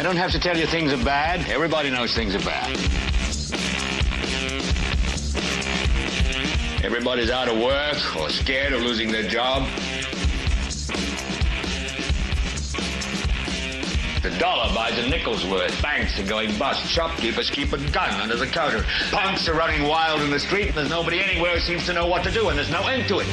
don't have to tell you things are bad. Everybody knows things are bad. Everybody's out of work or scared of losing their job. The dollar buys a nickel's worth. Banks are going bust. Shopkeepers keep a gun under the counter. Punks are running wild in the street, and there's nobody anywhere who seems to know what to do, and there's no end to it.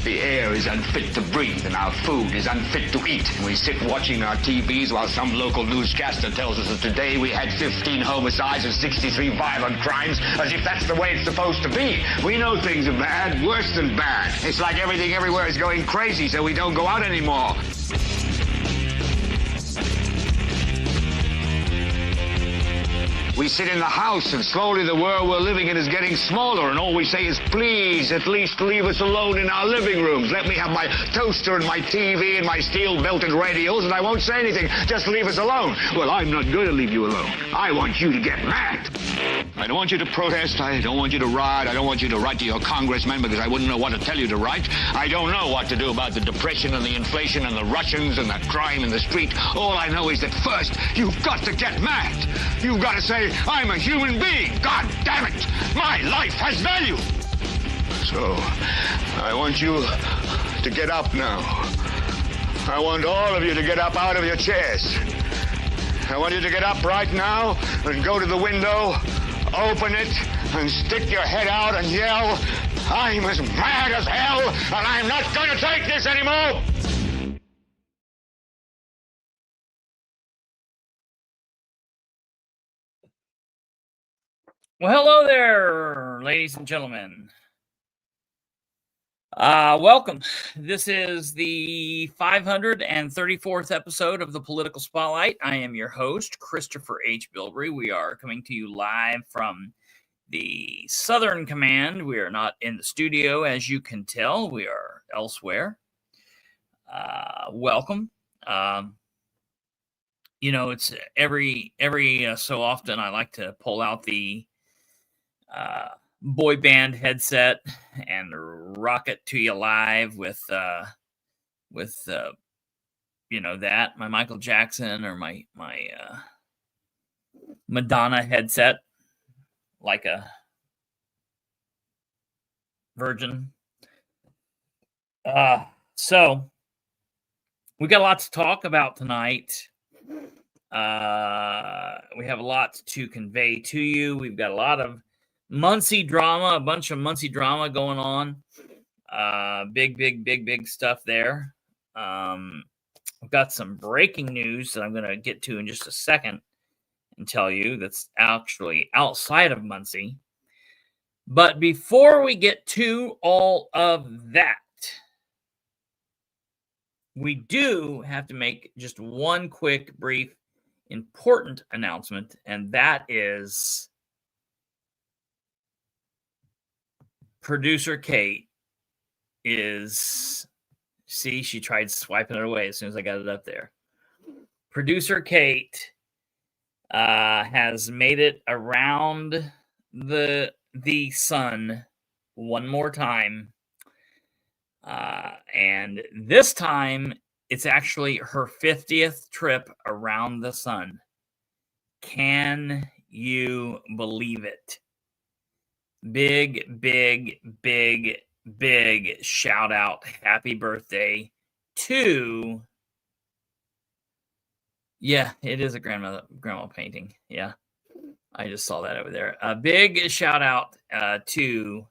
The air is unfit to breathe, and our food is unfit to eat. And we sit watching our TVs while some local newscaster tells us that today we had 15 homicides and 63 violent crimes, as if that's the way it's supposed to be. We know things are bad, worse than bad. It's like everything everywhere is going crazy, so we don't go out anymore. We sit in the house, and slowly the world we're living in is getting smaller, and all we say is, please, at least leave us alone in our living rooms. Let me have my toaster and my TV and my steel-belted radios, and I won't say anything. Just leave us alone. Well, I'm not going to leave you alone. I want you to get mad. I don't want you to protest. I don't want you to riot. I don't want you to write to your congressman, because I wouldn't know what to tell you to write. I don't know what to do about the depression and the inflation and the Russians and the crime in the street. All I know is that first, you've got to get mad. You've got to say, I'm a human being. God damn it. My life has value. So, I want you to get up now. I want all of you to get up out of your chairs. I want you to get up right now and go to the window, open it, and stick your head out and yell, I'm as mad as hell, and I'm not going to take this anymore. Well, hello there, ladies and gentlemen. Welcome. This is the 534th episode of the Political Spotlight. I am your host, Kristopher H. Bilbrey. We are coming to you live from the Southern Command. We are not in the studio, as you can tell. We are elsewhere. Welcome. It's every so often I like to pull out the boy band headset and rock it to you live with that, my Michael Jackson or my Madonna headset, like a virgin. So we got a lot to talk about tonight. We have a lot to convey to you. We've got a lot of Muncie drama, a bunch of Muncie drama going on. Big stuff there. I've got some breaking news that I'm going to get to in just a second and tell you that's actually outside of Muncie. But before we get to all of that, we do have to make just one quick, brief, important announcement, and that is producer Kate is, see, she tried swiping it away as soon as I got it up there. Producer Kate has made it around the sun one more time. And this time, it's actually her 50th trip around the sun. Can you believe it? Big shout out. Happy birthday to... Yeah, it is a grandma painting. Yeah, I just saw that over there. A big shout out to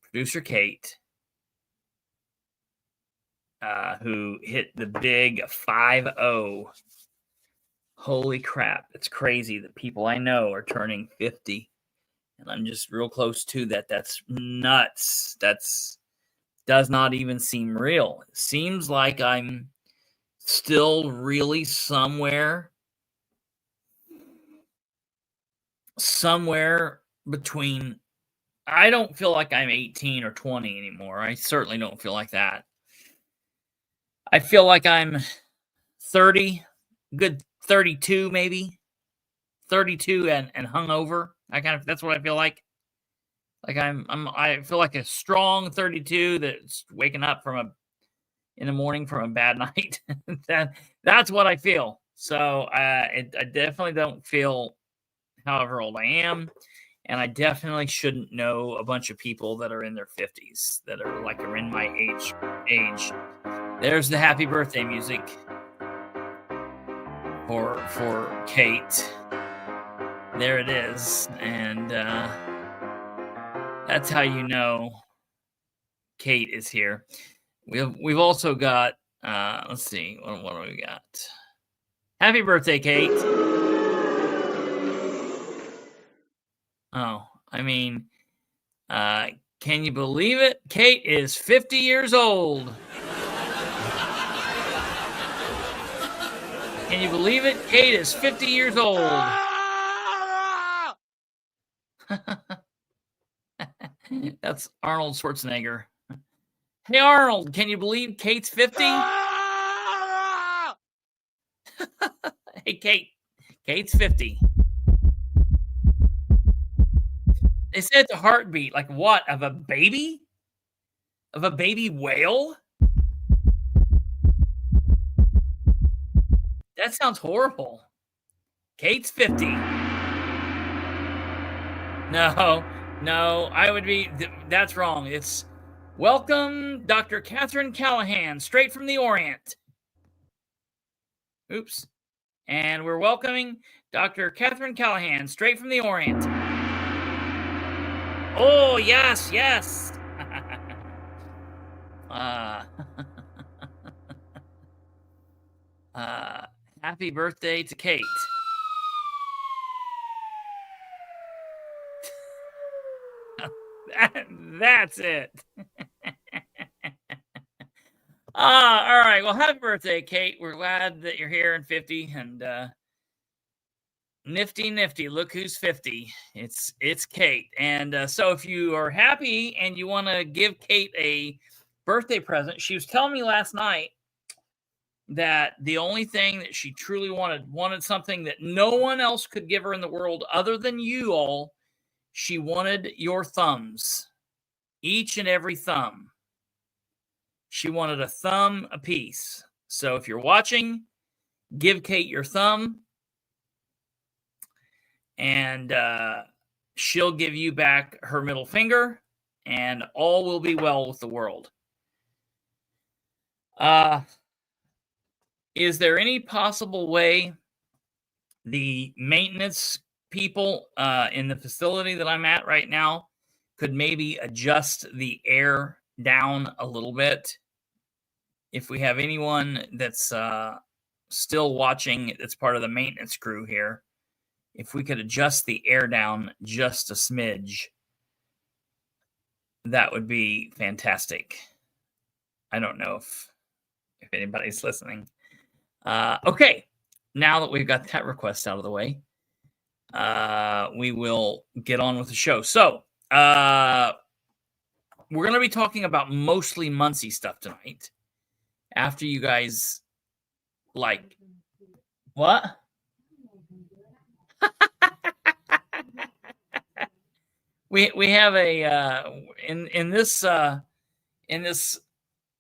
producer Kate, who hit the big 5-0. Holy crap. It's crazy that people I know are turning 50. And I'm just real close to that. That's nuts. Does not even seem real. It seems like I'm still really somewhere between... I don't feel like I'm 18 or 20 anymore. I certainly don't feel like that. I feel like I'm 30, good 32 maybe, 32 and hungover. That's what I feel like. Like I feel like a strong 32 that's waking up in the morning from a bad night. That's what I feel. So I definitely don't feel however old I am. And I definitely shouldn't know a bunch of people that are in their 50s that are in my age. There's the happy birthday music for Kate. There it is. And that's how you know Kate is here. We've also got let's see, what do we got? Happy birthday, Kate. Oh, I mean, can you believe it? Kate is 50 years old. Can you believe it? Kate is 50 years old. That's Arnold Schwarzenegger. Hey, Arnold, can you believe Kate's 50? Hey, Kate. Kate's 50. They said it's a heartbeat. Like what? Of a baby? Of a baby whale? That sounds horrible. Kate's 50. No, I would be. That's wrong. It's welcome, Dr. Catherine Callahan, straight from the Orient. Oops. And we're welcoming Dr. Catherine Callahan, straight from the Orient. Oh, yes. Happy birthday to Kate. That's it. All right. Well, happy birthday, Kate. We're glad that you're here in 50 and nifty. Look who's 50. It's Kate. And so if you are happy and you want to give Kate a birthday present, she was telling me last night that the only thing that she truly wanted something that no one else could give her in the world other than you all. She wanted your thumbs, each and every thumb. She wanted a thumb apiece. So if you're watching, give Kate your thumb, and she'll give you back her middle finger, and all will be well with the world. Is there any possible way the maintenance people in the facility that I'm at right now could maybe adjust the air down a little bit? If we have anyone that's still watching, that's part of the maintenance crew here, if we could adjust the air down just a smidge, that would be fantastic. I don't know if anybody's listening. Okay, now that we've got that request out of the way, we will get on with the show. So, we're going to be talking about mostly Muncie stuff tonight. After you guys like what? we have a in this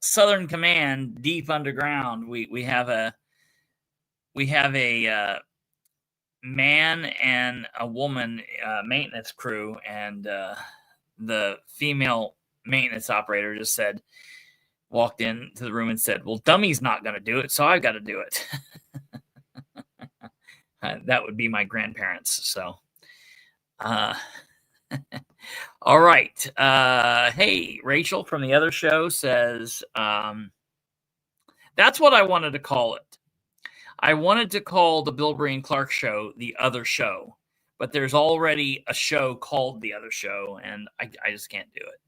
Southern Command deep underground. We have a man and a woman maintenance crew, and the female maintenance operator just walked into the room and said, well, Dummy's not going to do it, so I've got to do it. That would be my grandparents. So, all right. Hey, Rachel from the other show says, that's what I wanted to call it. I wanted to call the Bilbrey and Clark show the other show, but there's already a show called the other show, and I just can't do it.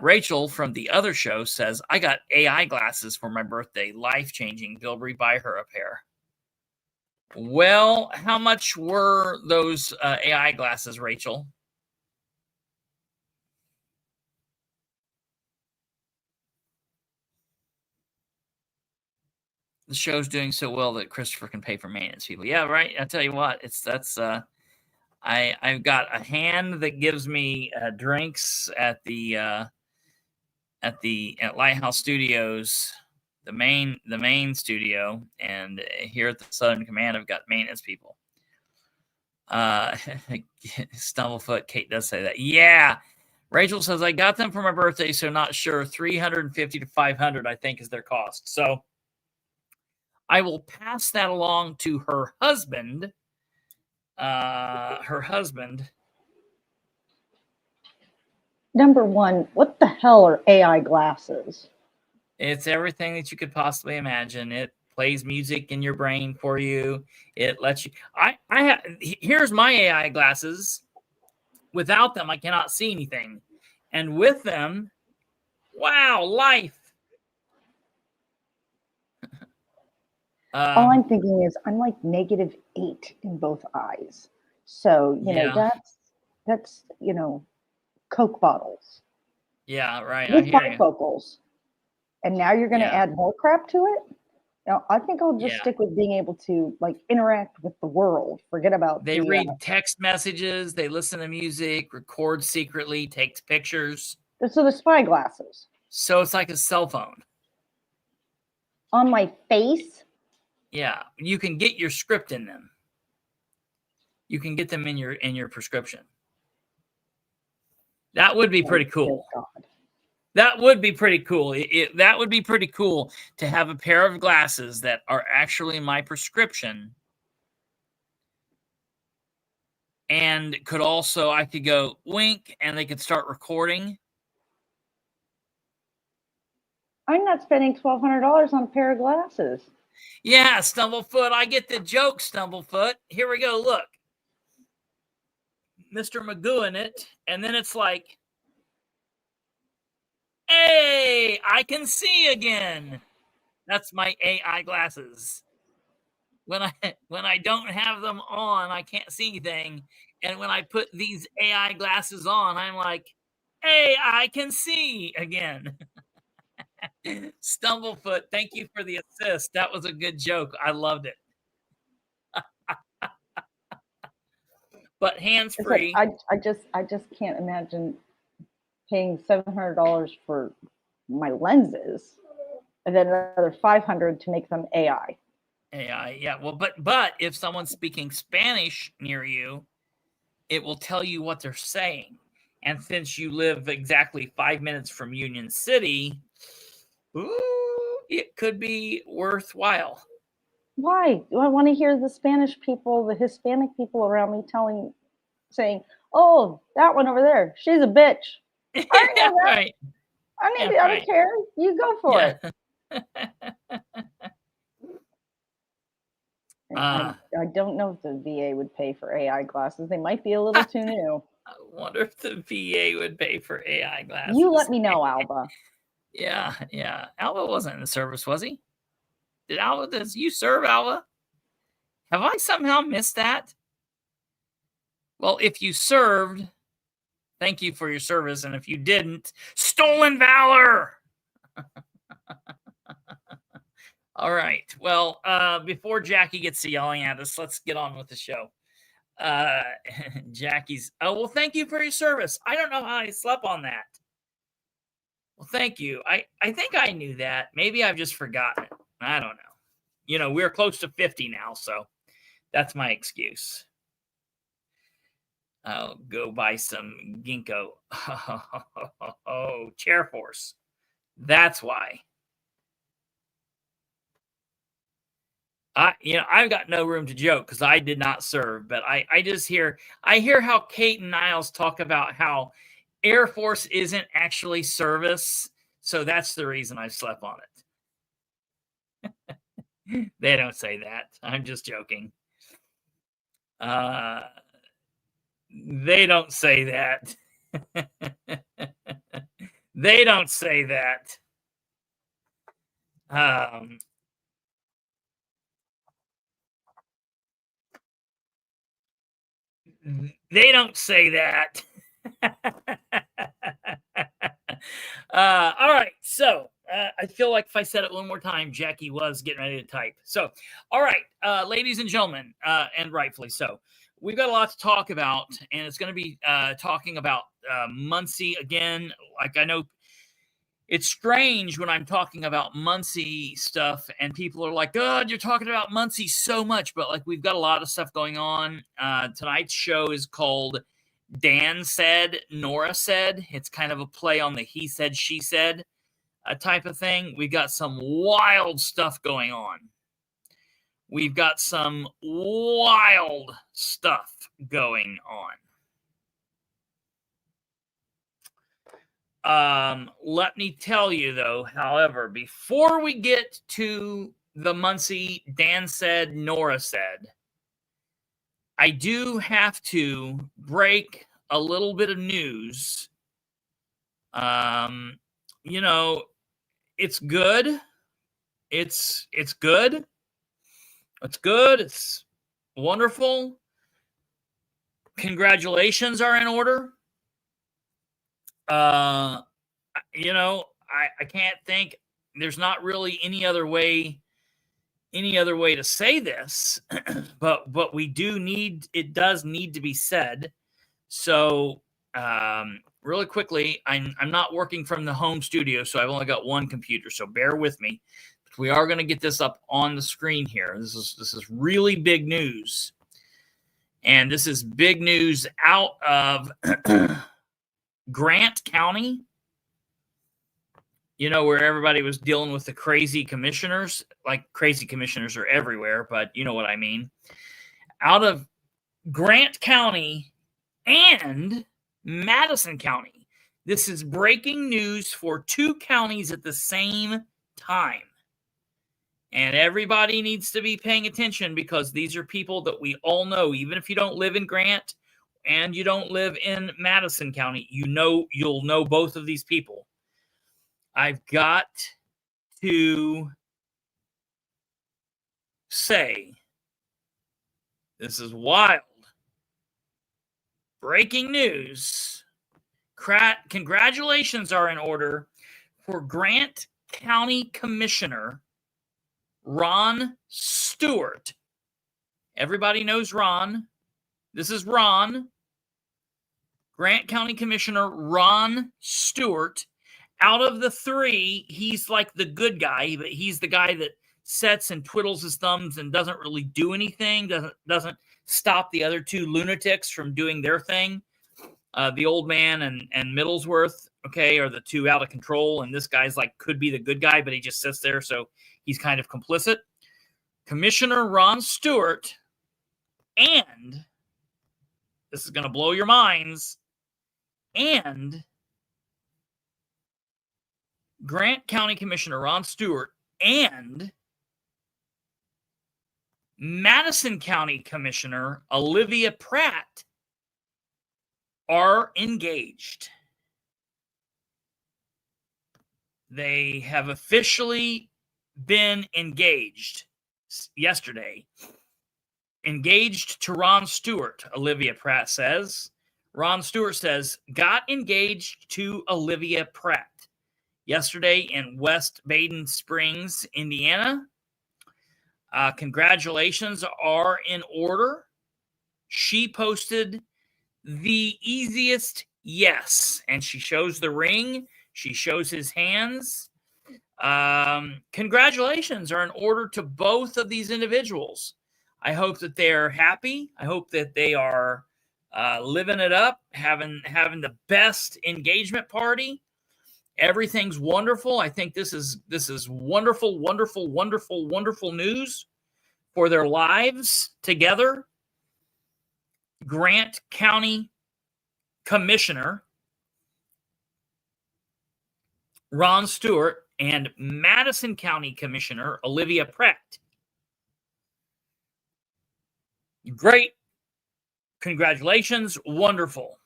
Rachel from the other show says, I got AI glasses for my birthday. Life-changing. Bilbrey, buy her a pair. Well, how much were those AI glasses, Rachel? The show's doing so well that Kristopher can pay for maintenance people. Yeah, right. I tell you what, that's I've got a hand that gives me drinks at Lighthouse Studios, the main studio, and here at the Southern Command, I've got maintenance people. Stumblefoot, Kate does say that. Yeah. Rachel says, I got them for my birthday, so not sure. 350 to 500, I think, is their cost. So I will pass that along to her husband. Number one, what the hell are AI glasses? It's everything that you could possibly imagine. It plays music in your brain for you. It lets you. Here's my AI glasses. Without them, I cannot see anything. And with them, wow, life. All I'm thinking is I'm like -8 in both eyes. So, you know, that's, you know, Coke bottles. Yeah, right. With bifocals. And now you're going to add more crap to it? No, I think I'll just stick with being able to like interact with the world. Forget about they read text messages, they listen to music, record secretly, takes pictures. So the spy glasses. So it's like a cell phone. On my face? Yeah, you can get your script in them. You can get them in your prescription. That would be pretty cool. That would be pretty cool. That would be pretty cool to have a pair of glasses that are actually my prescription. And could also, I could go wink and they could start recording. I'm not spending $1,200 on a pair of glasses. Yeah, Stumblefoot. I get the joke, Stumblefoot. Here we go. Look. Mr. Magoo in it. And then it's like, hey, I can see again. That's my AI glasses. When I don't have them on, I can't see anything. And when I put these AI glasses on, I'm like, hey, I can see again. Stumblefoot, thank you for the assist. That was a good joke. I loved it. But hands-free. Like, I just can't imagine paying $700 for my lenses and then another $500 to make them AI. AI, yeah. Well, but if someone's speaking Spanish near you, it will tell you what they're saying. And since you live exactly 5 minutes from Union City, it could be worthwhile. Why? Do I want to hear the Spanish people, the Hispanic people around me saying, oh, that one over there, she's a bitch. I know that. Right. I don't care. You go for it. I don't know if the VA would pay for AI glasses. They might be a little too new. I wonder if the VA would pay for AI glasses. You let me know, Alba. Yeah. Alba wasn't in the service, was he? Did you serve, Alba? Have I somehow missed that? Well, if you served, thank you for your service. And if you didn't, stolen valor. All right. Well, before Jackie gets to yelling at us, let's get on with the show. Jackie's, well, thank you for your service. I don't know how I slept on that. Well, thank you. I think I knew that. Maybe I've just forgotten it. I don't know. You know, we're close to 50 now, so that's my excuse. I'll go buy some ginkgo. Oh, chair force. That's why. I've got no room to joke because I did not serve, but I just hear how Kate and Niles talk about how Air Force isn't actually service, so that's the reason I slept on it. They don't say that. I'm just joking. They don't say that. They don't say that. They don't say that. All right. So I feel like if I said it one more time, Jackie was getting ready to type. So, all right, ladies and gentlemen, and rightfully so, we've got a lot to talk about, and it's going to be talking about Muncie again. Like, I know it's strange when I'm talking about Muncie stuff and people are like, God, you're talking about Muncie so much. But like, we've got a lot of stuff going on. Tonight's show is called Dan Said, Nora Said. It's kind of a play on the he said, she said type of thing. We've got some wild stuff going on. We've got some wild stuff going on. Let me tell you, though, however, before we get to the Muncie Dan Said, Nora Said, I do have to break a little bit of news. You know, it's good. It's good. It's good. It's wonderful. Congratulations are in order. You know, I can't think. There's not really any other way to say this, but we do need. It does need to be said. So, really quickly, I'm not working from the home studio, so I've only got one computer. So bear with me. We are going to get this up on the screen here. This is really big news. And this is big news out of Grant County. You know, where everybody was dealing with the crazy commissioners. Like, crazy commissioners are everywhere, but you know what I mean. Out of Grant County and Madison County. This is breaking news for two counties at the same time. And everybody needs to be paying attention because these are people that we all know. Even if you don't live in Grant and you don't live in Madison County, you'll know both of these people. I've got to say, this is wild. Breaking news. Congratulations are in order for Grant County Commissioner Ron Stewart. Everybody knows Ron. This is Ron. Grant County Commissioner Ron Stewart. Out of the three, he's like the good guy, but he's the guy that sits and twiddles his thumbs and doesn't really do anything, doesn't stop the other two lunatics from doing their thing. The old man and Middlesworth, okay, are the two out of control, and this guy's like could be the good guy, but he just sits there, so he's kind of complicit. Commissioner Ron Stewart, and this is going to blow your minds, and Grant County Commissioner Ron Stewart and Madison County Commissioner Olivia Pratt are engaged. They have officially been engaged yesterday. Engaged to Ron Stewart, Olivia Pratt says. Ron Stewart says, got engaged to Olivia Pratt yesterday in West Baden Springs, Indiana. Congratulations are in order. She posted the easiest yes, and she shows the ring. She shows his hands. Congratulations are in order to both of these individuals. I hope that they're happy. I hope that they are living it up, having the best engagement party. Everything's wonderful. I think this is wonderful, wonderful, wonderful, wonderful news for their lives together. Grant County Commissioner Ron Stewart and Madison County Commissioner Olivia Pratt. Great. Congratulations. Wonderful.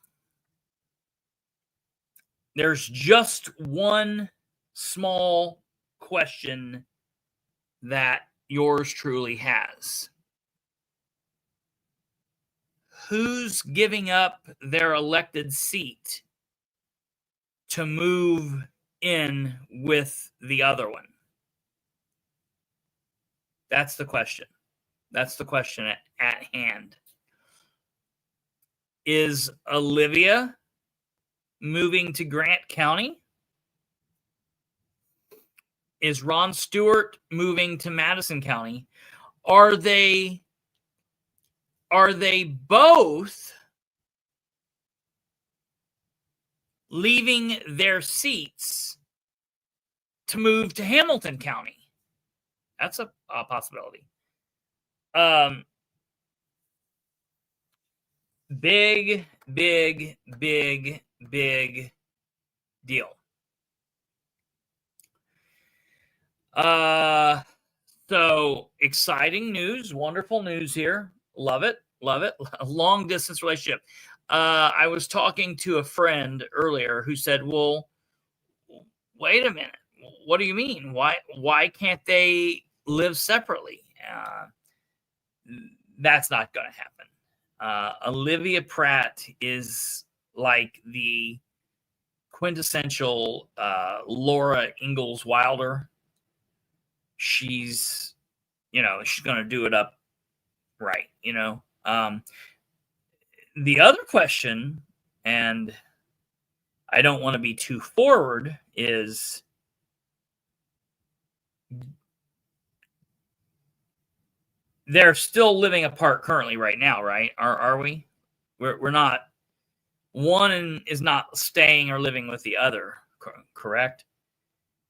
There's just one small question that yours truly has. Who's giving up their elected seat to move in with the other one? That's the question. That's the question at hand. Is Olivia moving to Grant County? Is Ron Stewart moving to Madison County? Are they both leaving their seats to move to Hamilton County? That's a possibility. Big deal. So exciting news, wonderful news here. Love it. A long distance relationship. I was talking to a friend earlier who said, well, wait a minute. What do you mean? Why can't they live separately? That's not going to happen. Olivia Pratt is like the quintessential Laura Ingalls Wilder. She's going to do it up right, The other question, and I don't want to be too forward, is they're still living apart currently right now, right? Are we? We're not. One is not staying or living with the other, correct?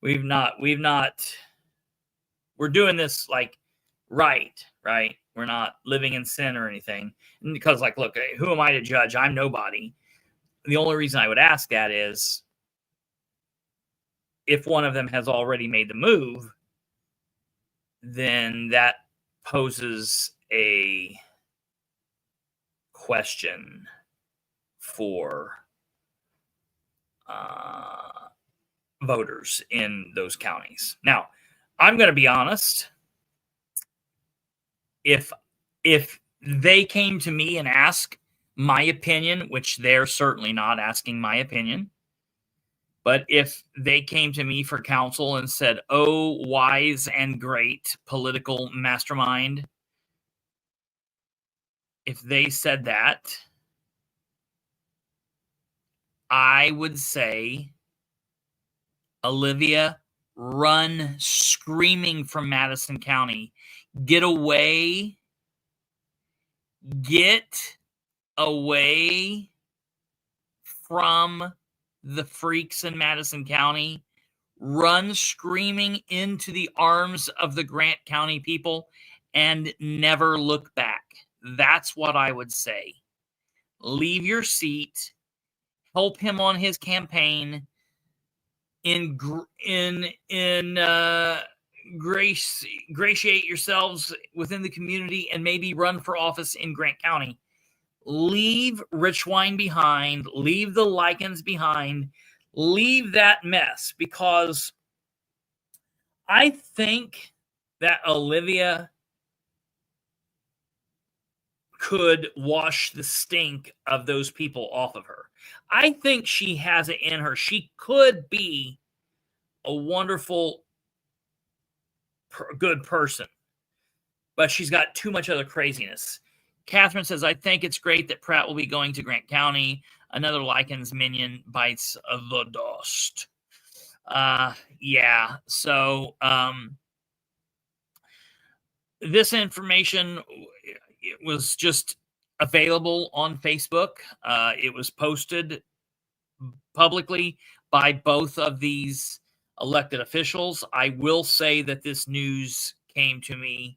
We've not. We're doing this like right? We're not living in sin or anything. And because, like, look, who am I to judge? I'm nobody. The only reason I would ask that is if one of them has already made the move, then that poses a question for voters in those counties. Now, I'm going to be honest. If they came to me and asked my opinion, which they're certainly not asking my opinion, but if they came to me for counsel and said, oh, wise and great political mastermind, if they said that, I would say, Olivia, run screaming from Madison County. Get away from the freaks in Madison County. Run screaming into the arms of the Grant County people and never look back. That's what I would say. Leave your seat. Help him on his campaign. Ingratiate yourselves within the community and maybe run for office in Grant County. Leave Richwine behind. Leave the lichens behind. Leave that mess, because I think that Olivia could wash the stink of those people off of her. I think she has it in her. She could be a wonderful, good person, but she's got too much other craziness. Catherine says, I think it's great that Pratt will be going to Grant County. Another Lichens minion bites the dust. Yeah. So this information was just available on Facebook. It was posted publicly by both of these elected officials. I will say that this news came to me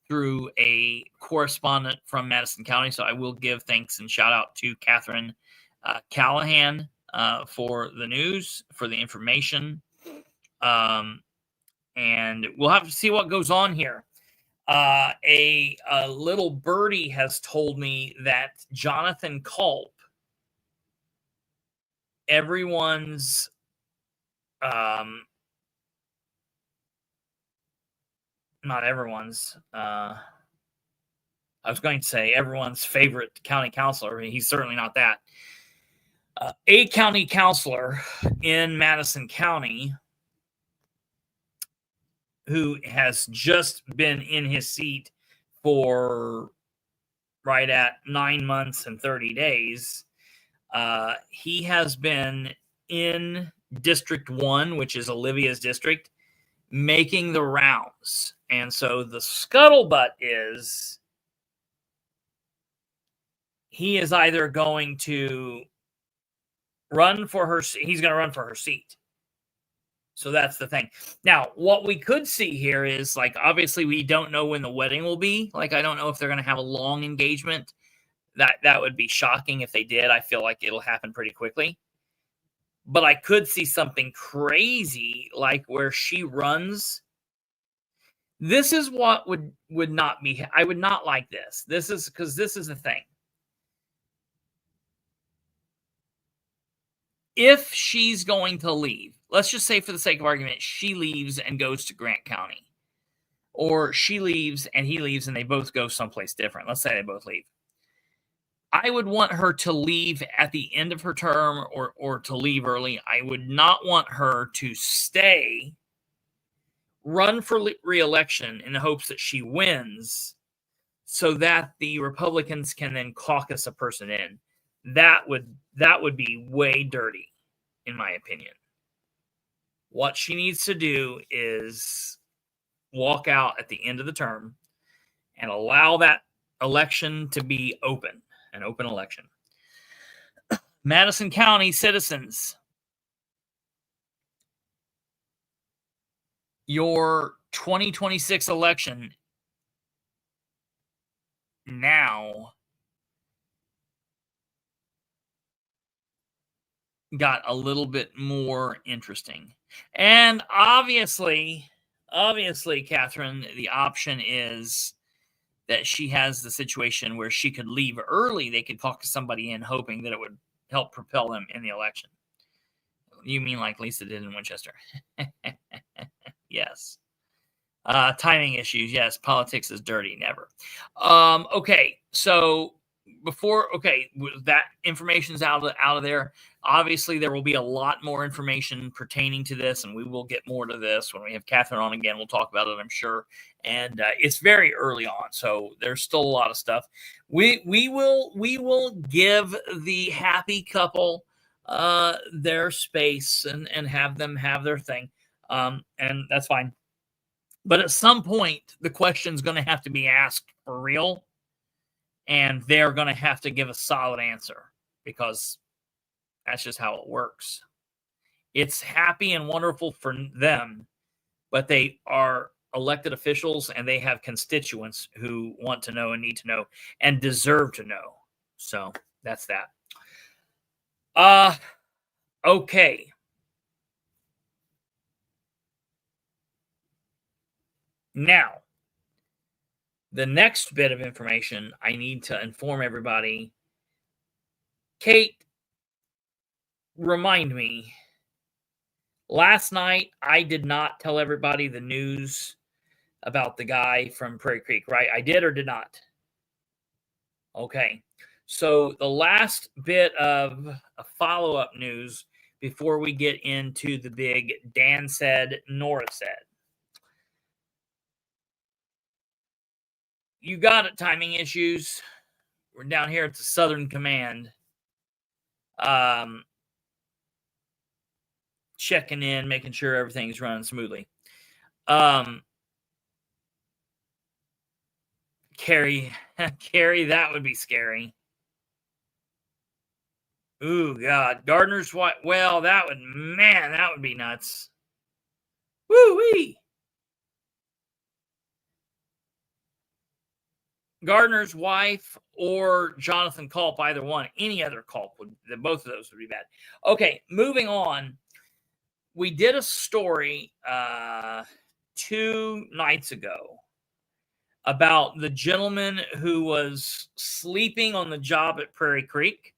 through a correspondent from Madison County, so I will give thanks and shout out to Catherine Callahan for the news, for the information, and we'll have to see what goes on here. A little birdie has told me that Jonathan Culp, everyone's not everyone's, I was going to say everyone's favorite county councilor. He's certainly not that. A county councilor in Madison County who has just been in his seat for right at 9 months and 30 days. He has been in District 1, which is Olivia's district, making the rounds. And so the scuttlebutt is he is either going to run for her, he's going to run for her seat. So that's the thing. Now, what we could see here is, like, obviously we don't know when the wedding will be. Like, I don't know if they're going to have a long engagement. That would be shocking if they did. I feel like it'll happen pretty quickly. But I could see something crazy, like where she runs. This is what would not be. I would not like this. This is because this is the thing. If she's going to leave, let's just say for the sake of argument, she leaves and goes to Grant County. Or she leaves and he leaves and they both go someplace different. Let's say they both leave. I would want her to leave at the end of her term or to leave early. I would not want her to stay, run for re-election in the hopes that she wins so that the Republicans can then caucus a person in. That would be way dirty, in my opinion. What she needs to do is walk out at the end of the term and allow that election to be open, an open election. Madison County citizens, your 2026 election now got a little bit more interesting. And obviously, Catherine, the option is that she has the situation where she could leave early. They could caucus somebody in hoping that it would help propel them in the election. You mean like Lisa did in Winchester? Yes. Timing issues. Yes. Politics is dirty. Never. Okay. So that information's out of there. Obviously, there will be a lot more information pertaining to this, and we will get more to this when we have Catherine on again. We'll talk about it, I'm sure. And it's very early on, so there's still a lot of stuff. We will give the happy couple their space and have them have their thing, and that's fine. But at some point, the question's going to have to be asked for real. And they're going to have to give a solid answer because that's just how it works. It's happy and wonderful for them, but they are elected officials and they have constituents who want to know and need to know and deserve to know. So that's that. Okay. Now, the next bit of information I need to inform everybody. Kate, remind me. Last night, I did not tell everybody the news about the guy from Prairie Creek, right? I did or did not? Okay. So the last bit of a follow-up news before we get into the big Dan said, Nora said. You got it, timing issues. We're down here at the Southern Command. Checking in, making sure everything's running smoothly. Carrie, that would be scary. Ooh, God. Gardner's wife. Well, that would be nuts. Woo-wee. Gardner's wife or Jonathan Culp, either one, any other Culp, both of those would be bad. Okay, moving on. We did a story 2 nights ago about the gentleman who was sleeping on the job at Prairie Creek.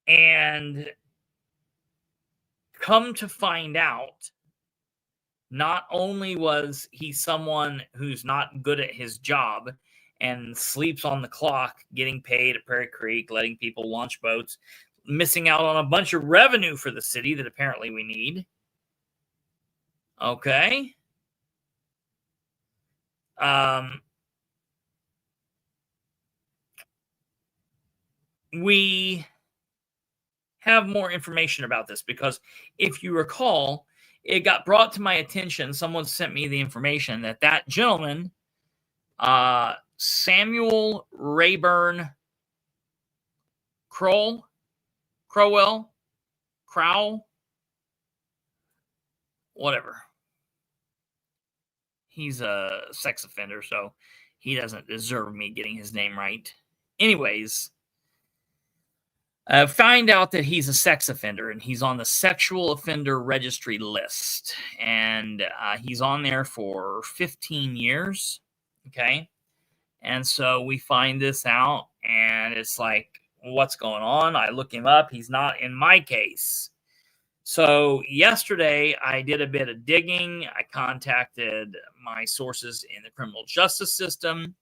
And come to find out, not only was he someone who's not good at his job and sleeps on the clock, getting paid at Prairie Creek, letting people launch boats, missing out on a bunch of revenue for the city that apparently we need. Okay. we have more information about this, because if you recall, it got brought to my attention. Someone sent me the information that that gentleman, Samuel Rayburn Crowell, whatever. He's a sex offender, so he doesn't deserve me getting his name right. Anyways, find out that he's a sex offender, and he's on the sexual offender registry list, and he's on there for 15 years. Okay. And so we find this out, and it's like, what's going on? I look him up. He's not in my case. So yesterday I did a bit of digging. I contacted my sources in the criminal justice system.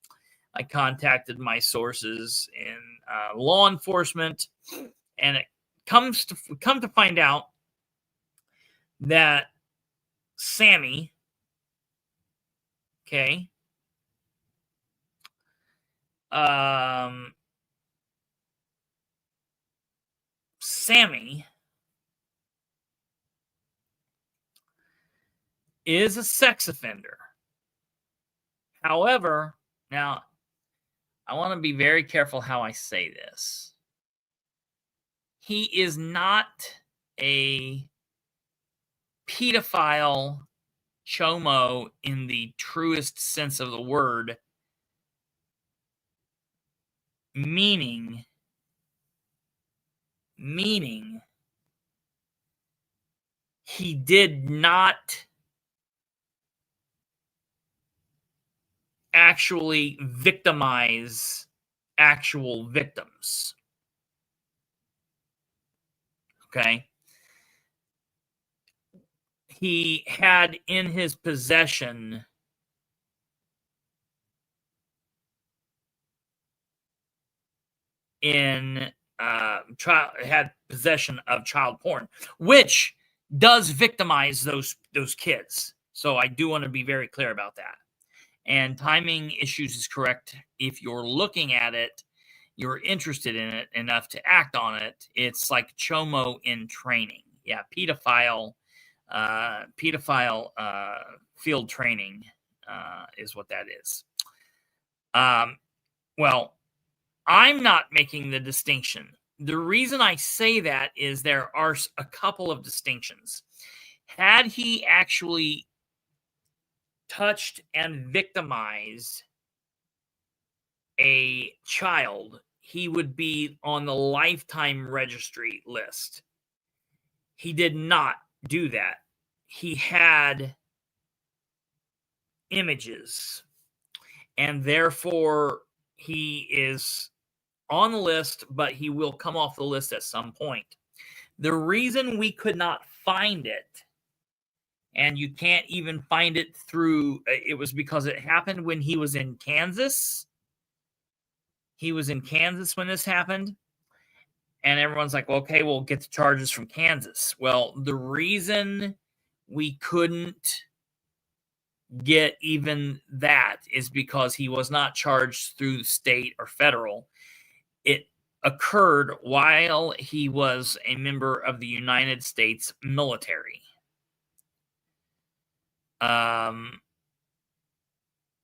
I contacted my sources in law enforcement, and it come to find out that Sammy, okay, Sammy is a sex offender. However, now I want to be very careful how I say this. He is not a pedophile chomo in the truest sense of the word, meaning he did not actually victimize actual victims. Okay. He had in his possession had possession of child porn, which does victimize those kids. So I do want to be very clear about that. And timing issues is correct. If you're looking at it, you're interested in it enough to act on it. It's like chomo in training. Yeah, pedophile field training is what that is. Well, I'm not making the distinction. The reason I say that is there are a couple of distinctions. Had he actually touched and victimized a child, he would be on the lifetime registry list. He did not do that. He had images, and therefore he is on the list, but he will come off the list at some point. The reason we could not find it, and you can't even find it through, it was because it happened when he was in Kansas. He was in Kansas when this happened. And everyone's like, well, okay, we'll get the charges from Kansas. Well, the reason we couldn't get even that is because he was not charged through state or federal. It occurred while he was a member of the United States military.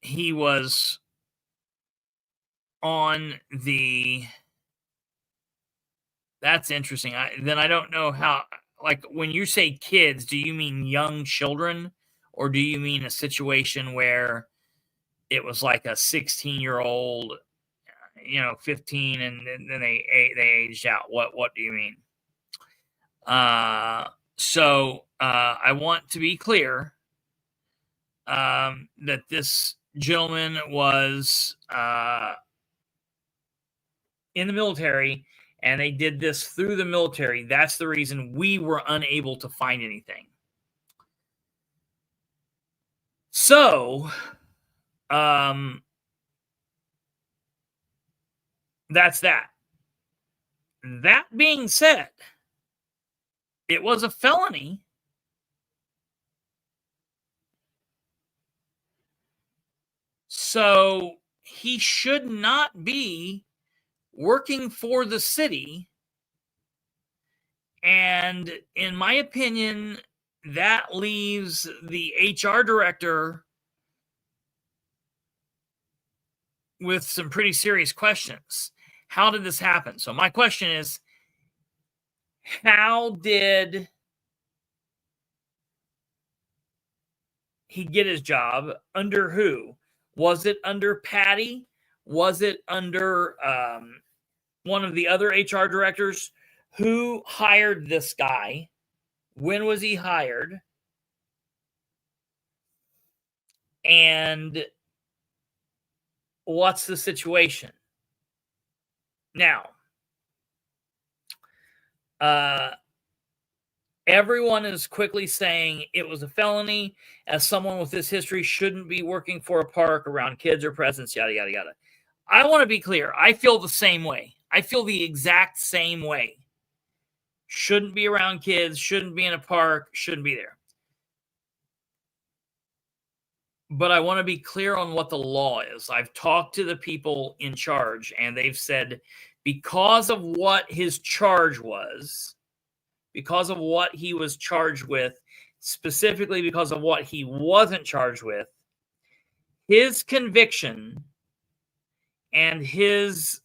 He was on the... That's interesting. Then I don't know how, like, when you say kids, do you mean young children, or do you mean a situation where it was like a 16-year-old, 15, and then they aged out? What do you mean? So I want to be clear that this gentleman was in the military, and they did this through the military. That's the reason we were unable to find anything. So, that's that. That being said, it was a felony. So he should not be working for the city. And in my opinion, that leaves the HR director with some pretty serious questions. How did this happen? So my question is, how did he get his job? Under who? Was it under Patty? Was it under one of the other HR directors? Who hired this guy? When was he hired? And what's the situation? Now, everyone is quickly saying it was a felony, as someone with this history shouldn't be working for a park around kids or presents, yada, yada, yada. I want to be clear. I feel the same way. I feel the exact same way. Shouldn't be around kids, shouldn't be in a park, shouldn't be there. But I want to be clear on what the law is. I've talked to the people in charge, and they've said because of what his charge was, because of what he was charged with, specifically because of what he wasn't charged with, his conviction and his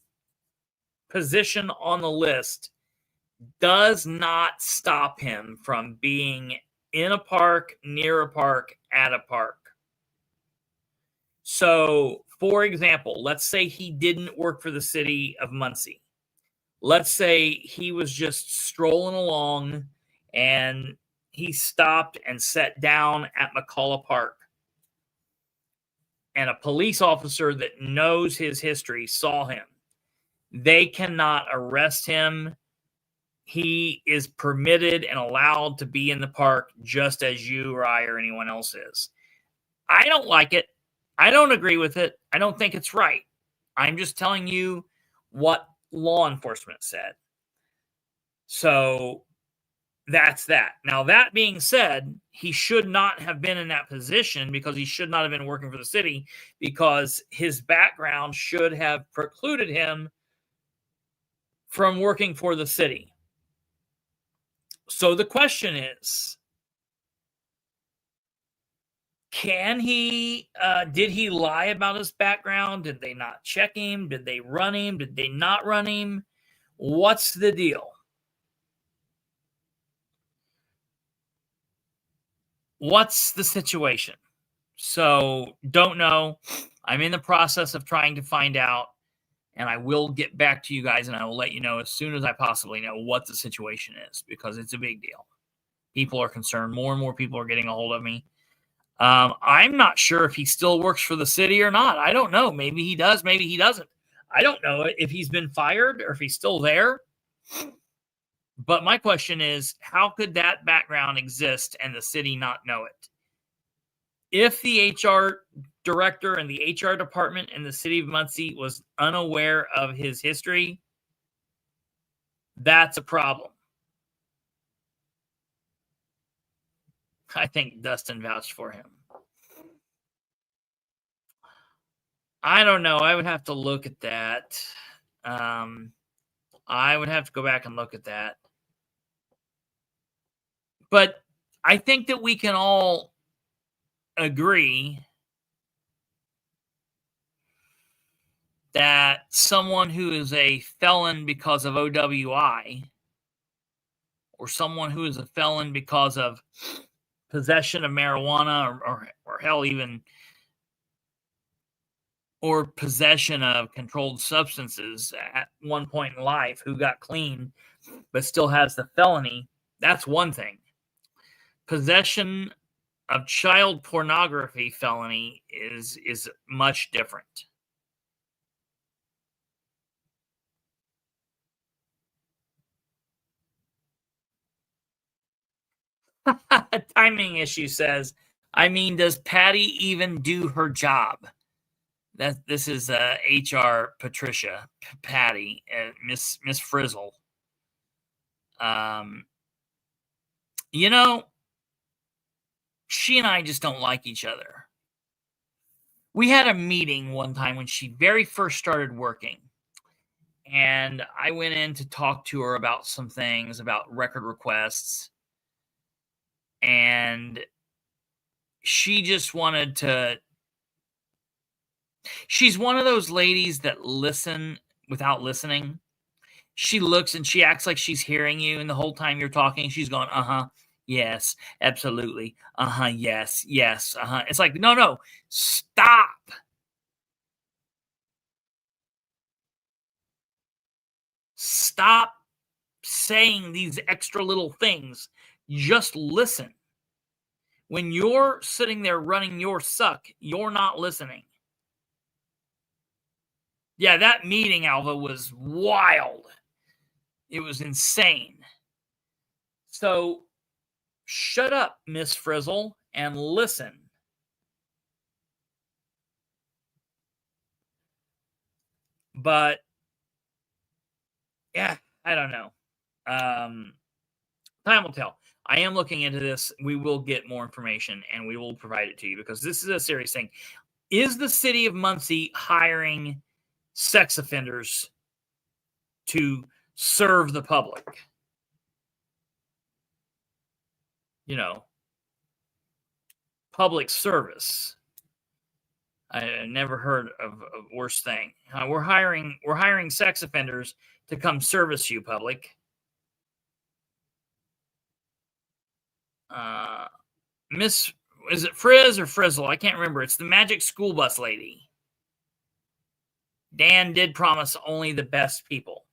position on the list does not stop him from being in a park, near a park, at a park. So, for example, let's say he didn't work for the city of Muncie. Let's say he was just strolling along and he stopped and sat down at McCullough Park. And a police officer that knows his history saw him. They cannot arrest him. He is permitted and allowed to be in the park just as you or I or anyone else is. I don't like it. I don't agree with it. I don't think it's right. I'm just telling you what law enforcement said. So that's that. Now, that being said, he should not have been in that position because he should not have been working for the city, because his background should have precluded him from working for the city. So the question is, did he lie about his background? Did they not check him? Did they run him? Did they not run him? What's the deal? What's the situation? So, don't know. I'm in the process of trying to find out, and I will get back to you guys, and I will let you know as soon as I possibly know what the situation is, because it's a big deal. People are concerned. More and more people are getting a hold of me. I'm not sure if he still works for the city or not. I don't know. Maybe he does. Maybe he doesn't. I don't know if he's been fired or if he's still there. But my question is, how could that background exist and the city not know it? If the HR director and the HR department in the city of Muncie was unaware of his history, that's a problem. I think Dustin vouched for him. I don't know. I would have to look at that. I would have to go back and look at that. But I think that we can all agree that someone who is a felon because of OWI, or someone who is a felon because of possession of marijuana, or hell, even or possession of controlled substances at one point in life, who got clean but still has the felony, that's one thing. Possession of child pornography felony is much different. Timing issue says, I mean, does Patty even do her job? This is HR Patricia, Patty, Miss Frizzle. You know, she and I just don't like each other. We had a meeting one time when she very first started working, And I went in to talk to her about some things, about record requests. And she just wanted to. She's one of those ladies that listen without listening. She looks and she acts like she's hearing you, and the whole time you're talking, she's going, yes, absolutely, yes, yes, It's like, no, stop. Stop saying these extra little things. Just listen. When you're sitting there running your suck, you're not listening. Yeah, that meeting, Alva, was wild. It was insane. So shut up, Miss Frizzle, and listen. But yeah, I don't know. Time will tell. I am looking into this. We will get more information and we will provide it to you because this is a serious thing. Is the city of Muncie hiring sex offenders to serve the public? You know, public service. I never heard of a worse thing. We're hiring sex offenders to come service you, public. Miss, is it Frizz or Frizzle? I can't remember. It's the magic school bus lady. Dan did promise only the best people.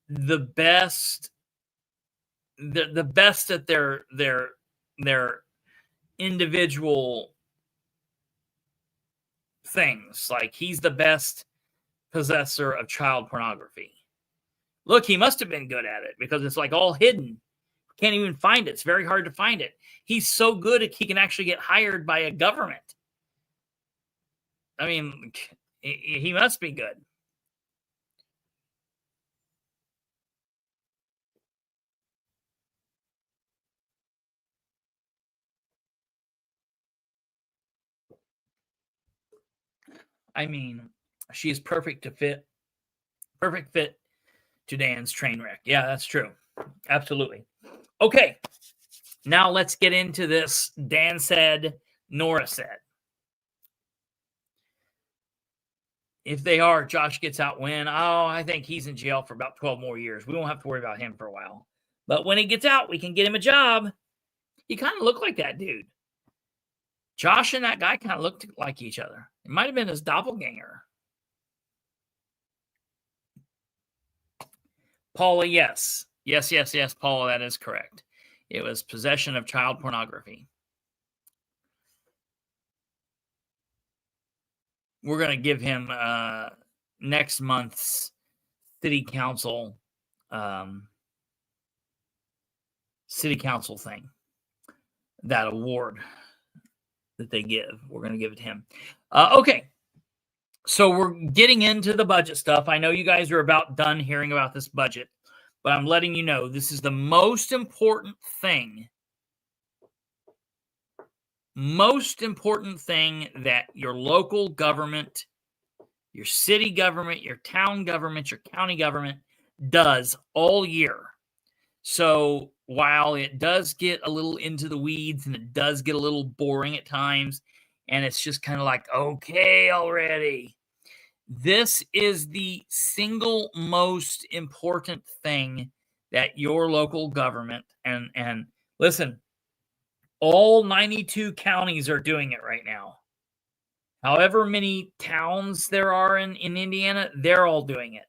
The best at their individual things. Like he's the best possessor of child pornography. Look, he must have been good at it because it's like all hidden. Can't even find it. It's very hard to find it. He's so good at he can actually get hired by a government. I mean, he must be good. I mean, she is perfect fit to Dan's train wreck. Yeah, that's true. Absolutely. Okay, now let's get into this. Dan said, Nora said. If they are, Josh gets out when? Oh, I think he's in jail for about 12 more years. We won't have to worry about him for a while. But when he gets out, we can get him a job. He kind of looked like that dude. Josh and that guy kind of looked like each other. It might have been his doppelganger. Paula, yes. Yes, Paula, that is correct. It was possession of child pornography. We're going to give him next month's city council thing. That award that they give. We're going to give it to him. Okay. So we're getting into the budget stuff. I know you guys are about done hearing about this budget, but I'm letting you know this is the most important thing. Most important thing that your local government, your city government, your town government, your county government does all year. So while it does get a little into the weeds and it does get a little boring at times, and it's just kind of like, okay, already. This is the single most important thing that your local government, and listen, all 92 counties are doing it right now. However many towns there are in Indiana, they're all doing it.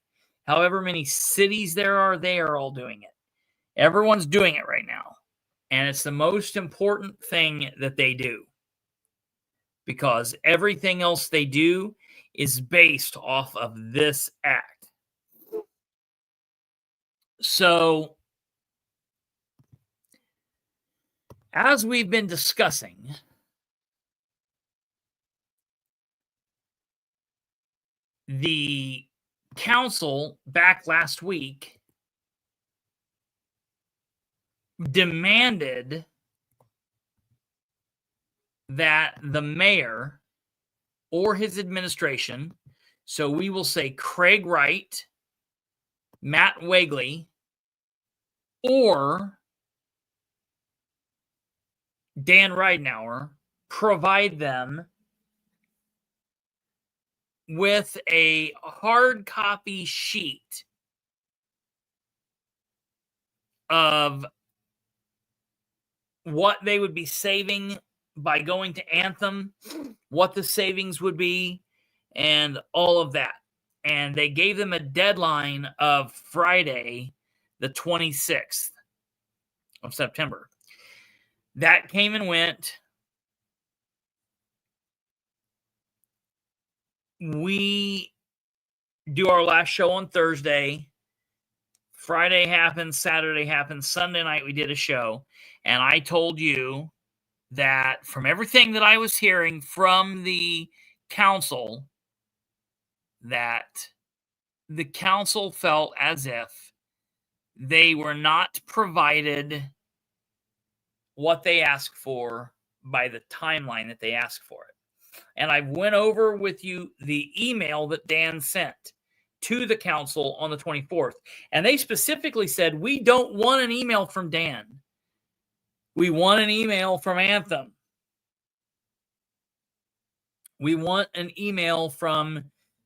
However many cities there are, they are all doing it. Everyone's doing it right now. And it's the most important thing that they do. Because everything else they do is based off of this act. So, as we've been discussing, the council back last week demanded that the mayor or his administration So we will say Craig Wright, Matt Wegley, or Dan Ridenour provide them with a hard copy sheet of what they would be saving by going to Anthem, what the savings would be, and all of that. And they gave them a deadline of Friday, the 26th of September. That came and went. We do our last show on Thursday. Friday happened, Saturday happened, Sunday night we did a show. And I told you that from everything that I was hearing from the council, that the council felt as if they were not provided what they asked for by the timeline that they asked for it. And I went over with you the email that Dan sent to the council on the 24th. And they specifically said, we don't want an email from Dan. We want an email from Anthem. We want an email from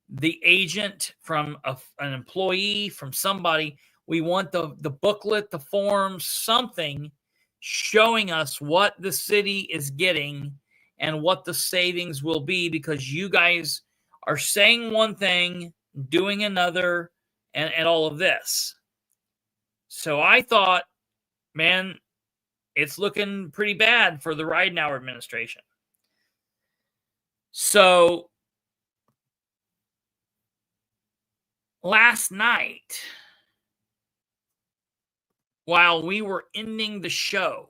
the agent, from an employee, from somebody. We want the booklet, the form, something showing us what the city is getting and what the savings will be, because you guys are saying one thing, doing another, and all of this. So I thought, man, it's looking pretty bad for the Ridenour administration. So last night, while we were ending the show,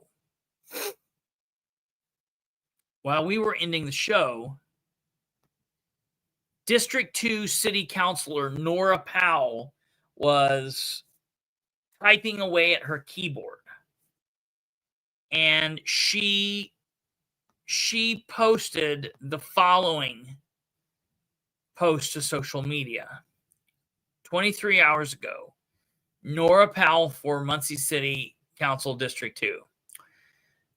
District 2 City Councilor Nora Powell was typing away at her keyboard. And she posted the following post to social media 23 hours ago. Nora Powell for Muncie City Council District 2.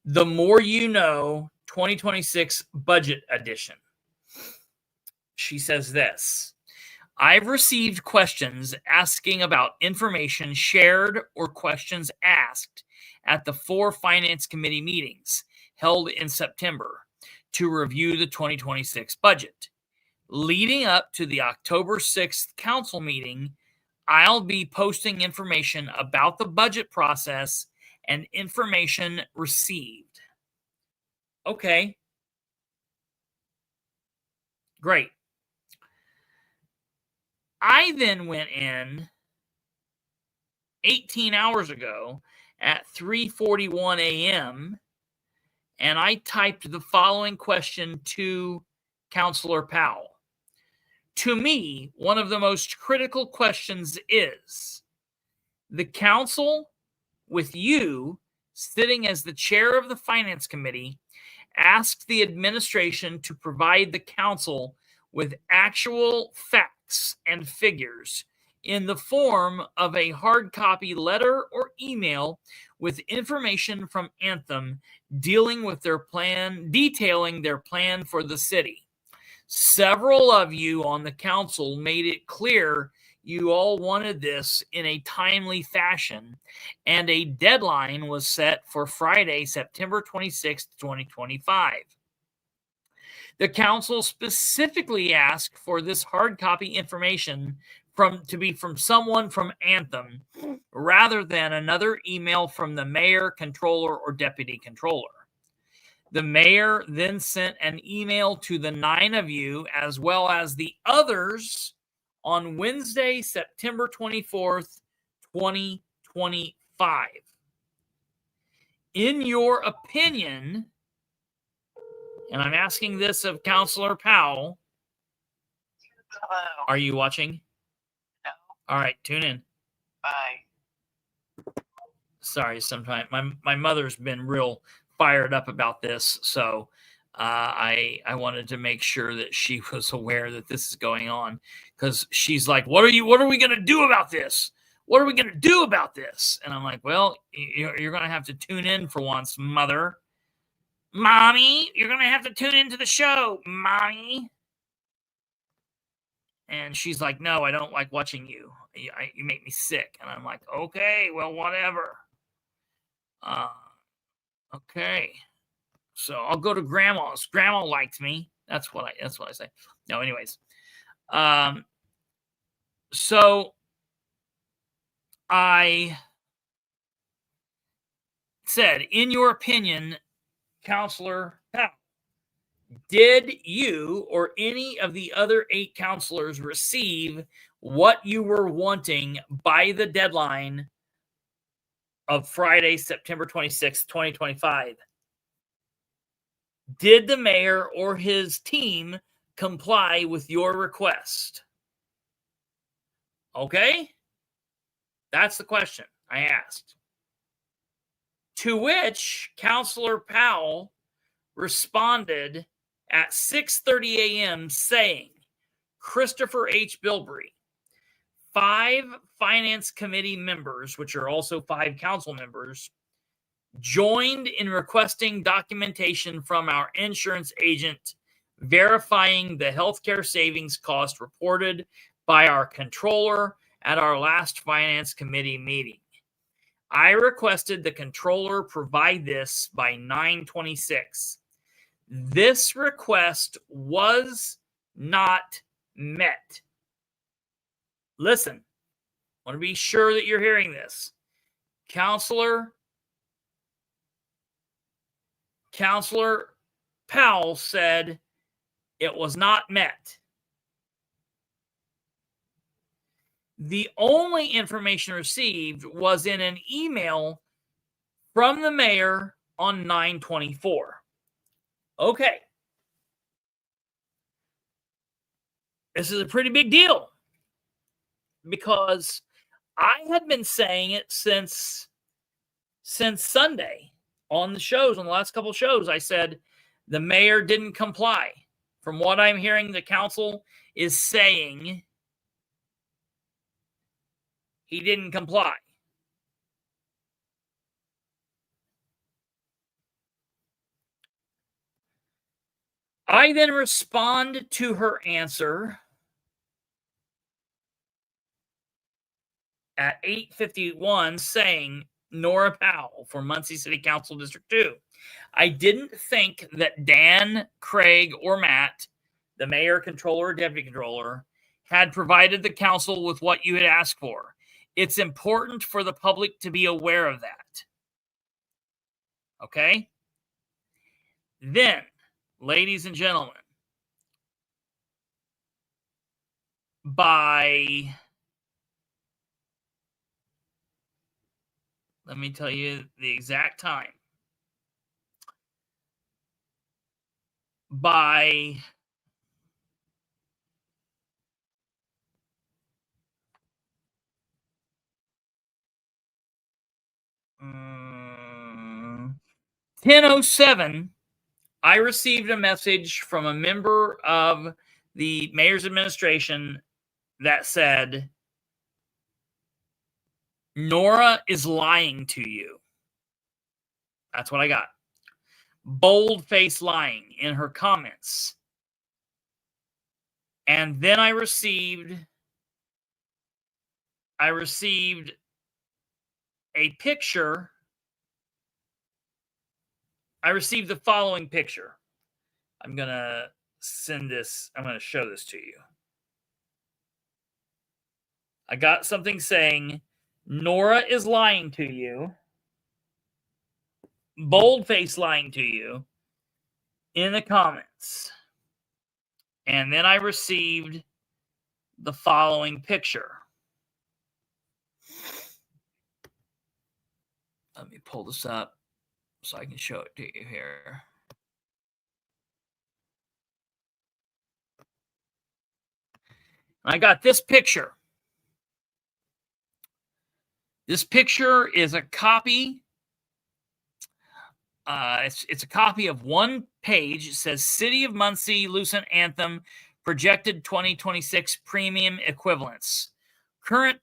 The More You Know 2026 Budget Edition. She says this: I've received questions asking about information shared or questions asked at the 4 Finance Committee meetings held in September to review the 2026 budget. Leading up to the October 6th council meeting, I'll be posting information about the budget process and information received. Okay. Great. I then went in 18 hours ago at 3:41 a.m. and I typed the following question to Councilor Powell. To me, one of the most critical questions is, the council, with you sitting as the chair of the Finance Committee, asked the administration to provide the council with actual facts and figures in the form of a hard copy letter or email with information from Anthem detailing their plan for the city. Several of you on the council made it clear you all wanted this in a timely fashion, and a deadline was set for Friday, September 26, 2025. The council specifically asked for this hard copy information to be from someone from Anthem rather than another email from the mayor, controller, or deputy controller. The mayor then sent an email to the 9 of you as well as the others on Wednesday, September 24th, 2025. In your opinion, and I'm asking this of Councilor Powell. Hello. Are you watching? No. All right, tune in. Bye. Sorry, sometimes my mother's been real fired up about this, so I wanted to make sure that she was aware that this is going on, because she's like, what are we going to do about this? What are we going to do about this? And I'm like, well, you're going to have to tune in for once, mother. Mommy, you're going to have to tune into the show, mommy. And she's like, no, I don't like watching you. You make me sick. And I'm like, okay, well, whatever. Okay. So I'll go to grandma's. Grandma liked me. That's what I say. No, anyways. So I said, in your opinion, Councilor Powell, did you or any of the other 8 councilors receive what you were wanting by the deadline of Friday, September 26th, 2025? Did the mayor or his team comply with your request? Okay? That's the question I asked. To which Councilor Powell responded at 6:30 a.m. saying, Kristopher H. Bilbrey, 5 finance committee members, which are also 5 council members, joined in requesting documentation from our insurance agent verifying the healthcare savings cost reported by our controller at our last finance committee meeting. I requested the controller provide this by 9/26. This request was not met. Listen, I want to be sure that you're hearing this. Councilor Powell said it was not met. The only information received was in an email from the mayor on 9/24. Okay. This is a pretty big deal, because I had been saying it since Sunday on the shows, on the last couple of shows. I said the mayor didn't comply. From what I'm hearing, the council is saying he didn't comply. I then respond to her answer at 8:51 saying, Nora Powell for Muncie City Council District 2. I didn't think that Dan, Craig, or Matt, the mayor, controller, or deputy controller, had provided the council with what you had asked for. It's important for the public to be aware of that. Okay? Then, ladies and gentlemen, let me tell you the exact time. By 10:07, I received a message from a member of the mayor's administration that said, Nora is lying to you. That's what I got. Bold-faced lying in her comments. And then I received a picture. I received the following picture. I'm going to send this. I'm going to show this to you. I got something saying, Nora is lying to you. Bold-faced lying to you in the comments. And then I received the following picture. Let me pull this up so I can show it to you here. I got this picture. This picture is a copy It's a copy of one page. It says City of Muncie Lucent Anthem projected 2026 premium equivalents. Current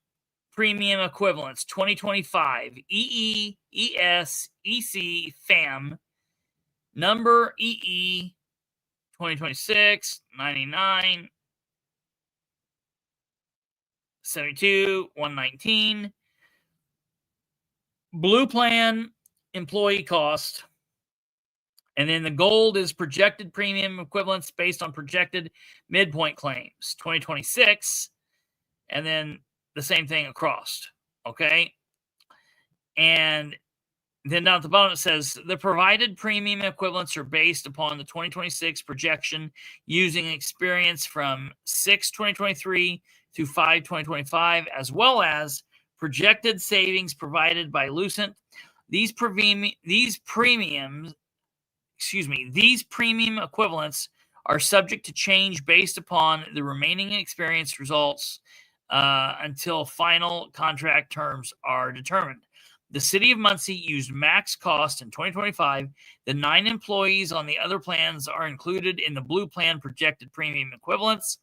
premium equivalents 2025 EE, ES, EC, FAM. Number EE 2026 99 72 119. Blue plan employee cost. And then the gold is projected premium equivalents based on projected midpoint claims, 2026. And then the same thing across. Okay. And then down at the bottom, it says the provided premium equivalents are based upon the 2026 projection using experience from 6/2023 through 5/2025, as well as projected savings provided by Lucent. These premium equivalents are subject to change based upon the remaining experience results until final contract terms are determined. The City of Muncie used max cost in 2025. The 9 employees on the other plans are included in the blue plan projected premium equivalents.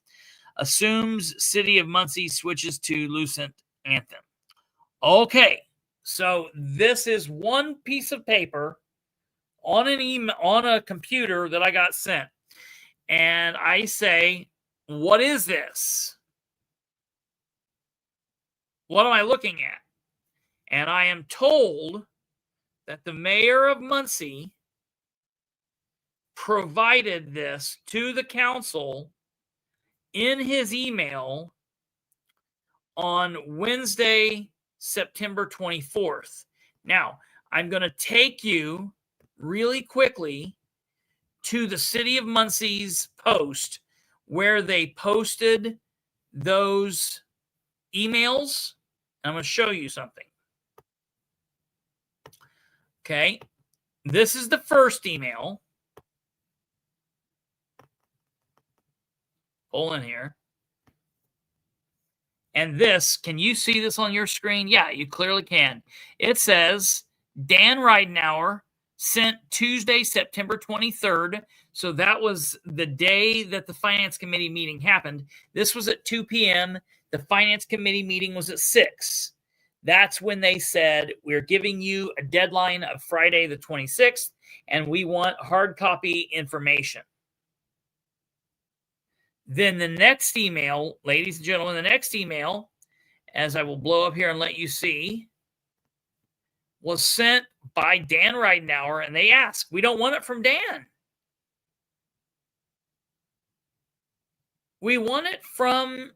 Assumes City of Muncie switches to Lucent Anthem. Okay, so this is one piece of paper on an email, on a computer that I got sent. And I say, what is this? What am I looking at? And I am told that the mayor of Muncie provided this to the council in his email on Wednesday, September 24th. Now, I'm going to take you really quickly to the City of Muncie's post where they posted those emails. I'm going to show you something. Okay, this is the first email. Pull in here. And this, can you see this on your screen? Yeah, you clearly can. It says Dan Ridenour sent Tuesday, September 23rd. So that was the day that the Finance Committee meeting happened. This was at 2 p.m. The Finance Committee meeting was at 6. That's when they said, we're giving you a deadline of Friday the 26th, and we want hard copy information. Then the next email, ladies and gentlemen, the next email, as I will blow up here and let you see, was sent by Dan Ridenour, and they asked, we don't want it from Dan. We want it from...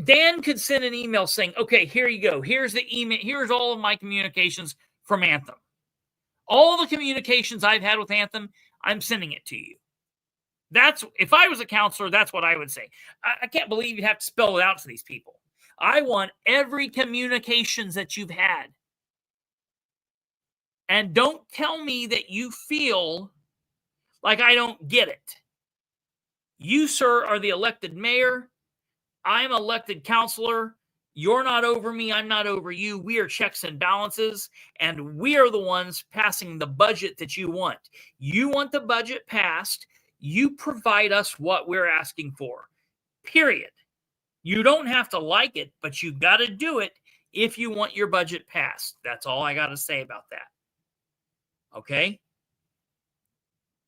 Dan could send an email saying, okay, here you go. Here's the email. Here's all of my communications from Anthem. All the communications I've had with Anthem, I'm sending it to you. That's, if I was a counselor, that's what I would say. I can't believe you have to spell it out to these people. I want every communications that you've had. And don't tell me that you feel like I don't get it. You, sir, are the elected mayor. I'm elected counselor. You're not over me. I'm not over you. We are checks and balances, and we are the ones passing the budget that you want. You want the budget passed. You provide us what we're asking for, period. You don't have to like it, but you got to do it if you want your budget passed. That's all I got to say about that. Okay?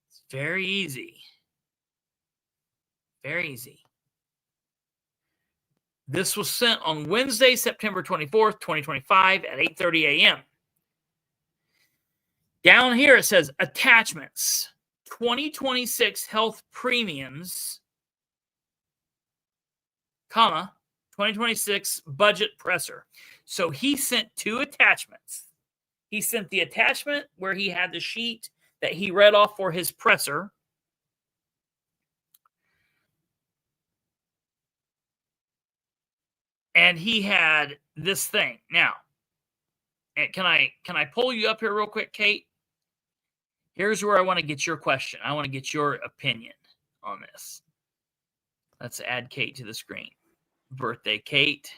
It's very easy. Very easy. This was sent on Wednesday, September 24th, 2025 at 8:30 a.m. Down here it says attachments, 2026 health premiums, comma, 2026 budget presser. So he sent 2 attachments. He sent the attachment where he had the sheet that he read off for his presser. And he had this thing. Now, can I pull you up here real quick, Kate? Here's where I want to get your question. I want to get your opinion on this. Let's add Kate to the screen. Birthday, Kate.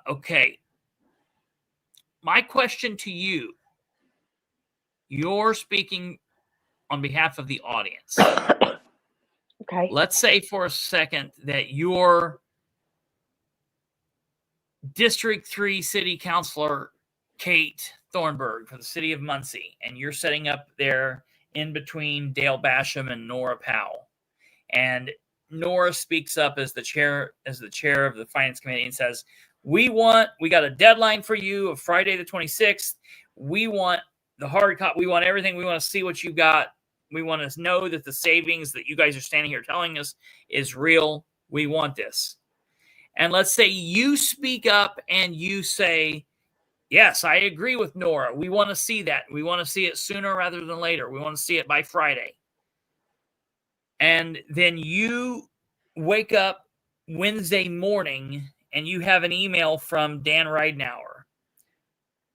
Okay. My question to you you're speaking on behalf of the audience. Okay. Let's say for a second that you're District 3 City Councilor Kate Thornburg for the city of Muncie, and you're setting up there in between Dale Basham and Nora Powell. And Nora speaks up as the chair of the finance committee and says, we got a deadline for you of Friday the 26th. We want the hard copy. We want everything. We want to see what you got. We want to know that the savings that you guys are standing here telling us is real. We want this. And let's say you speak up and you say, yes, I agree with Nora. We want to see that. We want to see it sooner rather than later. We want to see it by Friday. And then you wake up Wednesday morning and you have an email from Dan Ridenour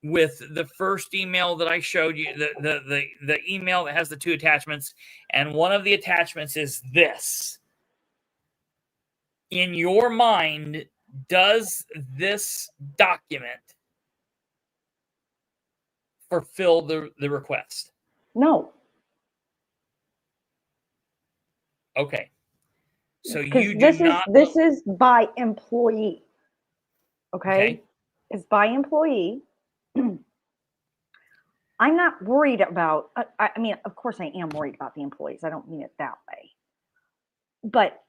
with the first email that I showed you, the email that has the 2 attachments. And one of the attachments is this. In your mind, does this document fulfill the request? No. Okay. So Because you do not. This is by employee. Okay? It's by employee. I'm not worried about, I mean, of course I am worried about the employees. I don't mean it that way. But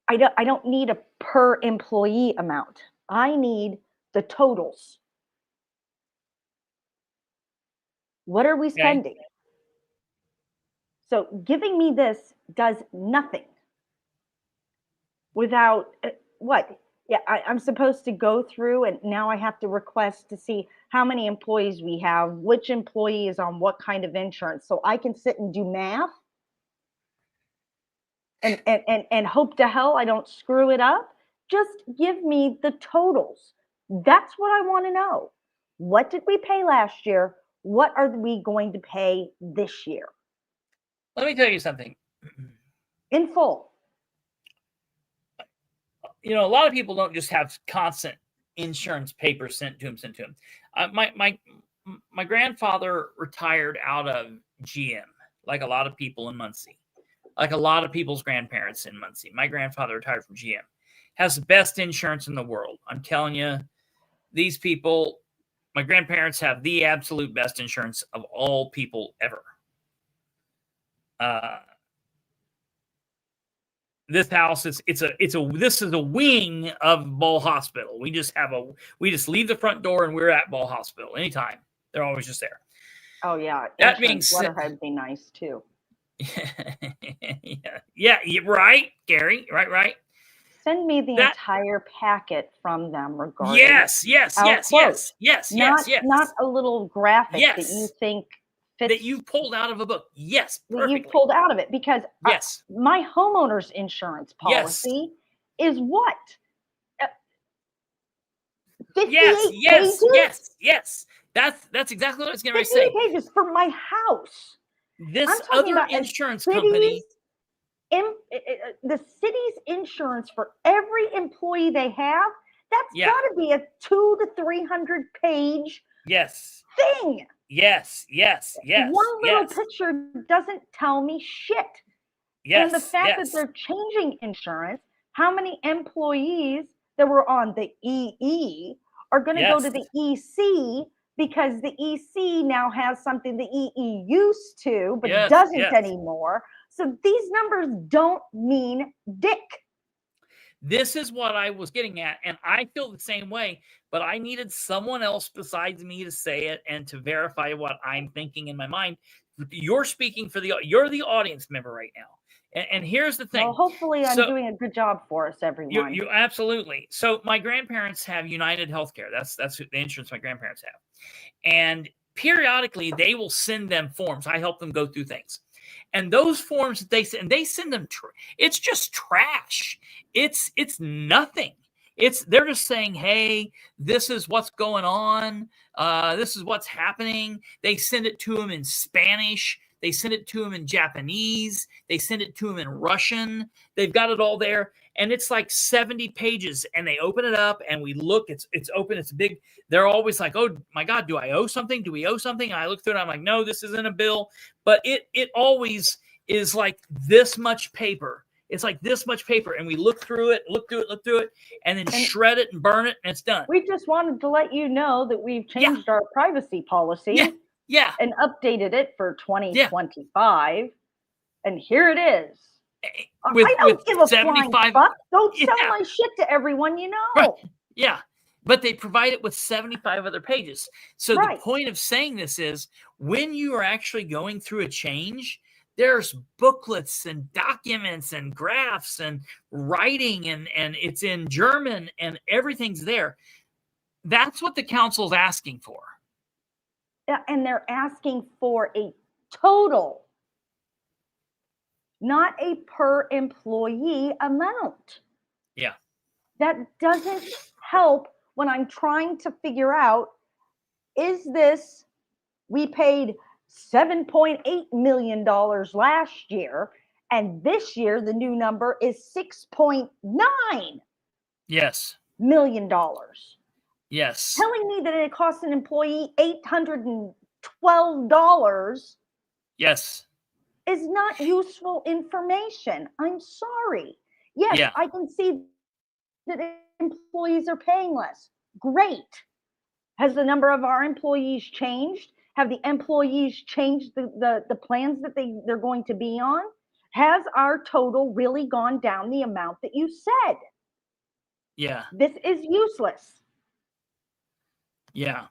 I don't need a per employee amount. I need the totals. What are we spending? So giving me this does nothing without what? Yeah, I'm supposed to go through and now I have to request to see how many employees we have, which employee is on what kind of insurance. So I can sit and do math and hope to hell I don't screw it up. Just give me the totals. That's what I want to know. What did we pay last year? What are we going to pay this year? Let me tell you something. In full. You know, a lot of people don't just have constant insurance papers sent to them. My grandfather retired out of GM, like a lot of people in Muncie, like a lot of people's grandparents in Muncie. My grandfather retired from GM, has the best insurance in the world. I'm telling you, these people, my grandparents have the absolute best insurance of all people ever. This house this is a wing of Ball Hospital. We just leave the front door and we're at Ball Hospital anytime. They're always just there. Oh yeah. That being said, letterhead be nice too. yeah, right, Gary, right. Send me the entire packet from them regarding. Yes. Not a little graphic that you think fits, that you pulled out of a book. Yes, perfectly. That you pulled out of it because my homeowner's insurance policy is what? 58 pages? Yes. That's exactly what I was going to say. 58 pages for my house. This other insurance company. The city's insurance for every employee they have, that's got to be a 200 to 300 page thing. Yes. One little picture doesn't tell me shit. And the fact that they're changing insurance, how many employees that were on the EE are going to go to the EC because the EC now has something the EE used to, but doesn't anymore. So these numbers don't mean dick. This is what I was getting at, and I feel the same way, but I needed someone else besides me to say it and to verify what I'm thinking in my mind. You're speaking you're the audience member right now. And here's the thing. Well, hopefully I'm doing a good job for us, everyone. You absolutely. So my grandparents have United Healthcare. That's the insurance my grandparents have. And periodically they will send them forms. I help them go through things. And those forms that they send them, it's just trash. It's nothing. They're just saying, hey, this is what's going on. This is what's happening. They send it to them in Spanish. They send it to them in Japanese. They send it to them in Russian. They've got it all there. And it's like 70 pages. And they open it up and we look. It's open. It's big. They're always like, oh, my God, do I owe something? Do we owe something? And I look through it. I'm like, no, this isn't a bill. But it always is like this much paper. It's like this much paper, and we look through it, and then shred it and burn it, and it's done. We just wanted to let you know that we've changed our privacy policy and updated it for 2025. And here it is. I don't give a 75 flying fuck. Don't sell my shit to everyone you know. Right. Yeah. But they provide it with 75 other pages. So the point of saying this is when you are actually going through a change, there's booklets and documents and graphs and writing and it's in German and everything's there. That's what the council's asking for. Yeah, and they're asking for a total, not a per employee amount. Yeah. That doesn't help when I'm trying to figure out, is this, we paid $7.8 million last year, and this year the new number is $6.9 million. Yes. Telling me that it costs an employee $812 is not useful information. I'm sorry. Yes, I can see that employees are paying less. Great. Has the number of our employees changed? Have the employees changed the plans that they're going to be on? Has our total really gone down the amount that you said? Yeah. This is useless. Yeah.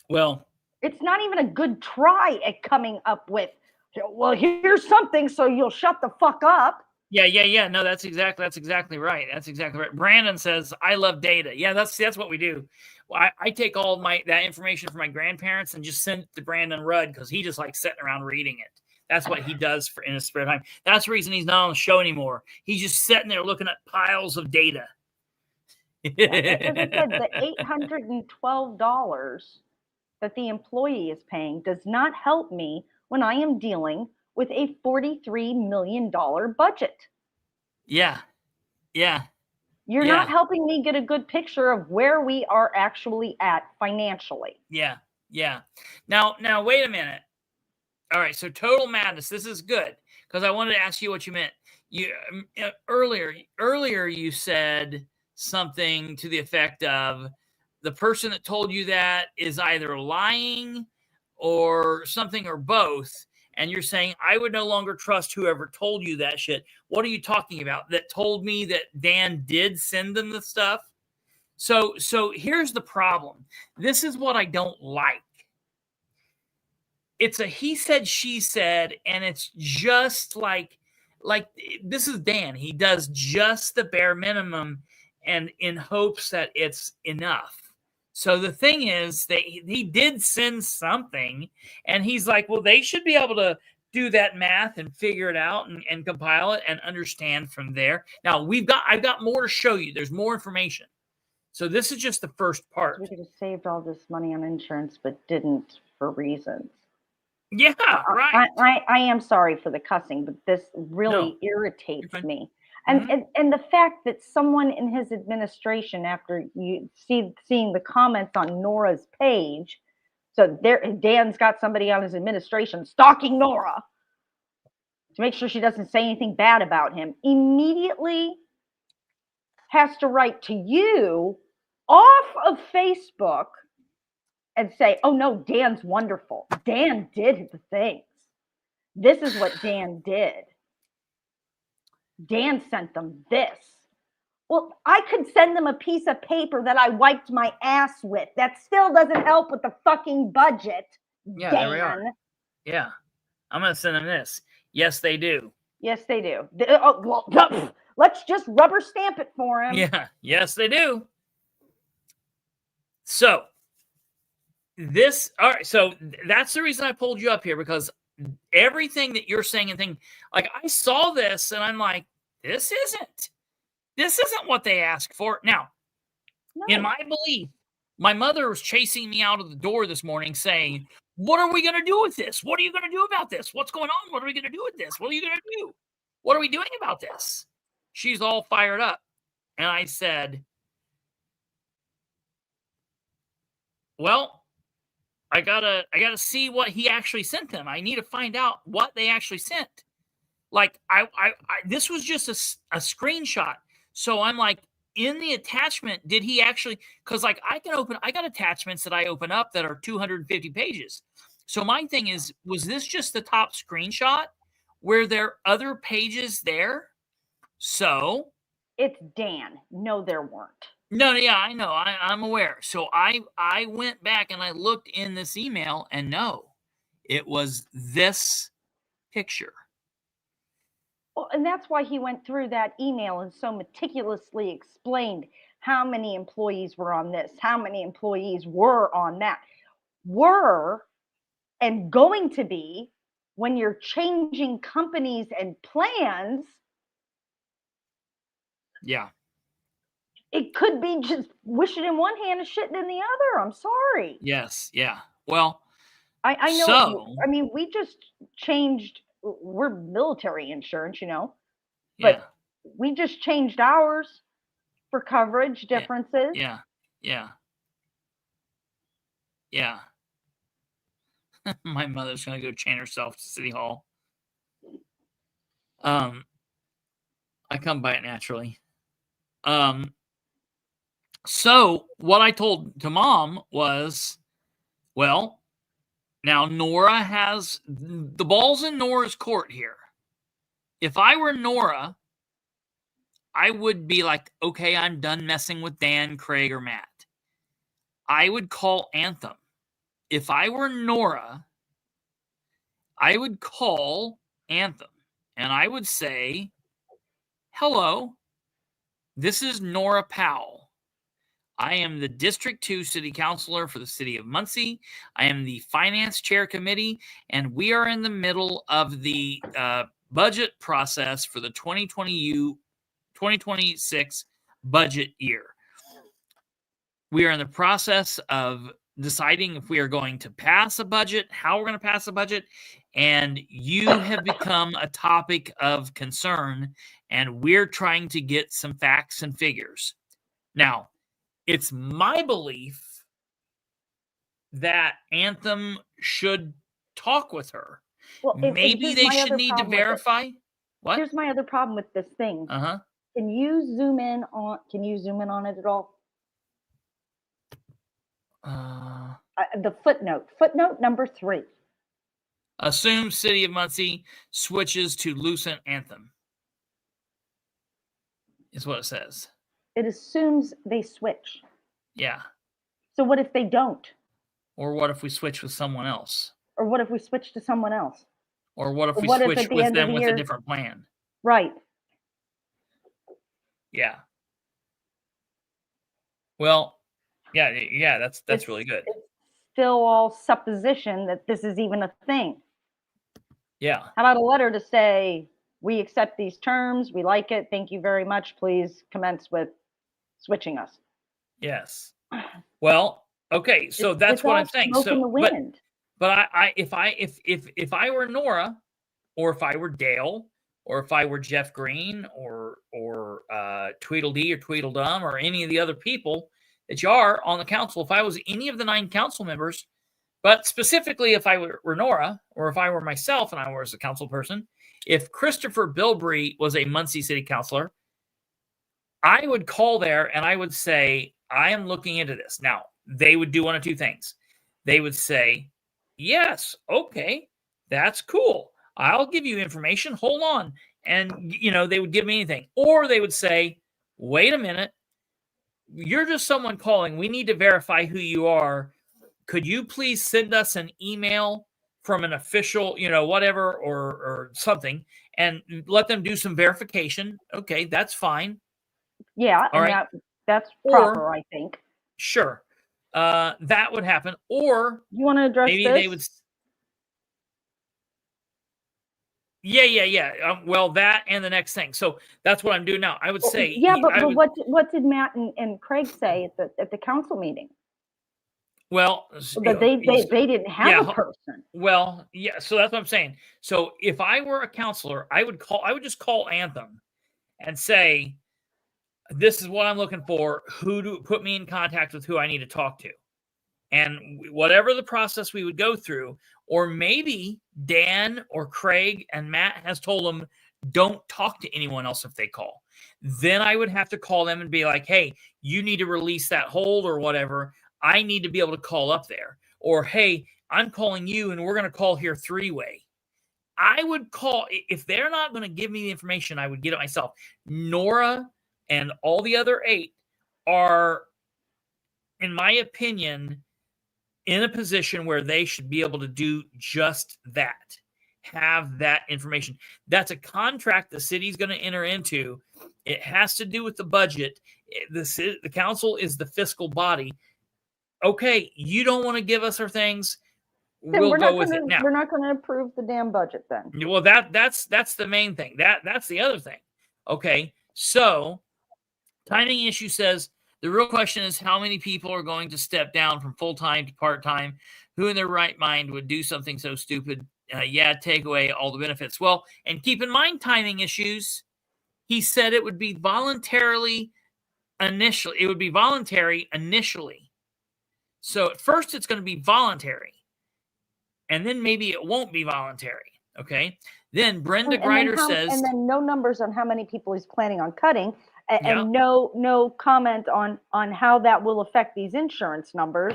Well, it's not even a good try at coming up with, well, here's something so you'll shut the fuck up. Yeah. No, that's exactly right. Brandon says, I love data. Yeah, that's what we do. Well, I take all that information from my grandparents and just send it to Brandon Rudd because he just likes sitting around reading it. That's what he does in his spare time. That's the reason he's not on the show anymore. He's just sitting there looking at piles of data. As I said, the $812 that the employee is paying does not help me when I am dealing with a $43 million budget. Yeah. You're not helping me get a good picture of where we are actually at financially. Yeah. Now, wait a minute. All right, so total madness. This is good because I wanted to ask you what you meant. You earlier you said something to the effect of the person that told you that is either lying or something or both. And you're saying, I would no longer trust whoever told you that shit. What are you talking about? That told me that Dan did send them the stuff? So here's the problem. This is what I don't like. It's a he said, she said, and it's just like this is Dan. He does just the bare minimum and in hopes that it's enough. So the thing is that he did send something and he's like, well, they should be able to do that math and figure it out and compile it and understand from there. Now I've got more to show you. There's more information. So this is just the first part. We could have saved all this money on insurance, but didn't for reasons. Yeah, right. I am sorry for the cussing, but this really irritates me. And the fact that someone in his administration, after you seeing the comments on Nora's page, so Dan's got somebody on his administration stalking Nora to make sure she doesn't say anything bad about him, immediately has to write to you off of Facebook and say, oh no, Dan's wonderful. Dan did the things. This is what Dan did. Dan sent them this. Well, I could send them a piece of paper that I wiped my ass with. That still doesn't help with the fucking budget. Yeah, Dan. There we are. Yeah. I'm going to send them this. Yes, they do. Yes, they do. Let's just rubber stamp it for him. Yeah. Yes, they do. So all right. So that's the reason I pulled you up here, because everything that you're saying and thinking, like I saw this and I'm like, this isn't what they asked for. Now, in my belief, my mother was chasing me out of the door this morning saying, what are we going to do with this? What are you going to do about this? What's going on? What are we going to do with this? What are you going to do? What are we doing about this? She's all fired up. And I said, well, I gotta see what he actually sent them. I need to find out what they actually sent. Like this was just a screenshot. So I'm like, in the attachment, did he actually, because like I got attachments that I open up that are 250 pages. So my thing is, was this just the top screenshot? Were there other pages there? So it's Dan. No, there weren't. No, yeah, I know. I'm aware. So I went back and I looked in this email, and no, it was this picture. Well, and that's why he went through that email and so meticulously explained how many employees were on this, how many employees were on that. Were and going to be, when you're changing companies and plans. Yeah. It could be just wishing in one hand and shitting in the other. I'm sorry. Yes. Yeah. Well, I know. So, I mean, we just changed. We're military insurance, but we just changed ours for coverage differences. Yeah. My mother's going to go chain herself to City Hall. I come by it naturally. So what I told to Mom was, well, now Nora has the ball's in Nora's court here. If I were Nora, I would be like, okay, I'm done messing with Dan, Craig, or Matt. I would call Anthem. If I were Nora, I would call Anthem and I would say, hello, this is Nora Powell. I am the District 2 City Councilor for the City of Muncie. I am the Finance Chair Committee, and we are in the middle of the budget process for the 2026 budget year. We are in the process of deciding if we are going to pass a budget, how we're going to pass a budget, and you have become a topic of concern, and we're trying to get some facts and figures. Now, it's my belief that Anthem should talk with her. Well, maybe they should need to verify. What? Here's my other problem with this thing. Can you zoom in on it at all? The footnote number 3. Assume City of Muncie switches to Lucent Anthem. Is what it says. It assumes they switch. Yeah. So what if they don't? Or what if we switch with someone else? Or what if we switch to someone else? Or what if we switch with them with a different plan? Right. Yeah. Well, yeah, that's really good. It's still all supposition that this is even a thing. Yeah. How about a letter to say, we accept these terms, we like it, thank you very much, please commence with switching us. Yes. Well, okay, so that's what I'm saying. So, but if I were Nora, or if I were Dale, or if I were Jeff Green, or Tweedledee or Tweedledum, or any of the other people that you are on the council, if I was any of the 9 council members, but specifically if I were Nora, or if I were myself and I was a council person, if Kristopher Bilbrey was a Muncie City Councilor, I would call there and I would say, I am looking into this. Now, they would do one of 2 things. They would say, yes, okay, that's cool. I'll give you information. Hold on. And, they would give me anything. Or they would say, wait a minute. You're just someone calling. We need to verify who you are. Could you please send us an email from an official, whatever, or something, and let them do some verification? Okay, that's fine. Yeah, all right. That's proper, I think. Sure. That would happen. Or you want to address maybe this? They would. Yeah. Well, that and the next thing. So that's what I'm doing now. I would say. Yeah, but what did Matt and Craig say at the council meeting? Well, but they didn't have a person. Well, yeah. So that's what I'm saying. So if I were a counselor, I would just call Anthem and say, this is what I'm looking for. Put me in contact with who I need to talk to. And whatever the process we would go through, or maybe Dan or Craig and Matt has told them, don't talk to anyone else if they call. Then I would have to call them and be like, hey, you need to release that hold or whatever. I need to be able to call up there. Or, hey, I'm calling you and we're going to call here three-way. I would call, if they're not going to give me the information, I would get it myself. Nora and all the other 8 are, in my opinion, in a position where they should be able to do just that. Have that information. That's a contract the city's going to enter into. It has to do with the budget. The council is the fiscal body. Okay, you don't want to give us our things. We'll go with it now. We're not going to approve the damn budget then. Well, that's the main thing. That's the other thing. Okay, so timing issue says the real question is how many people are going to step down from full-time to part-time? Who in their right mind would do something so stupid? Take away all the benefits. Well, and keep in mind timing issues. He said it would be voluntary initially. So at first it's going to be voluntary. And then maybe it won't be voluntary. Okay. Then Brenda Grider says. And then no numbers on how many people he's planning on cutting. And no comment on how that will affect these insurance numbers.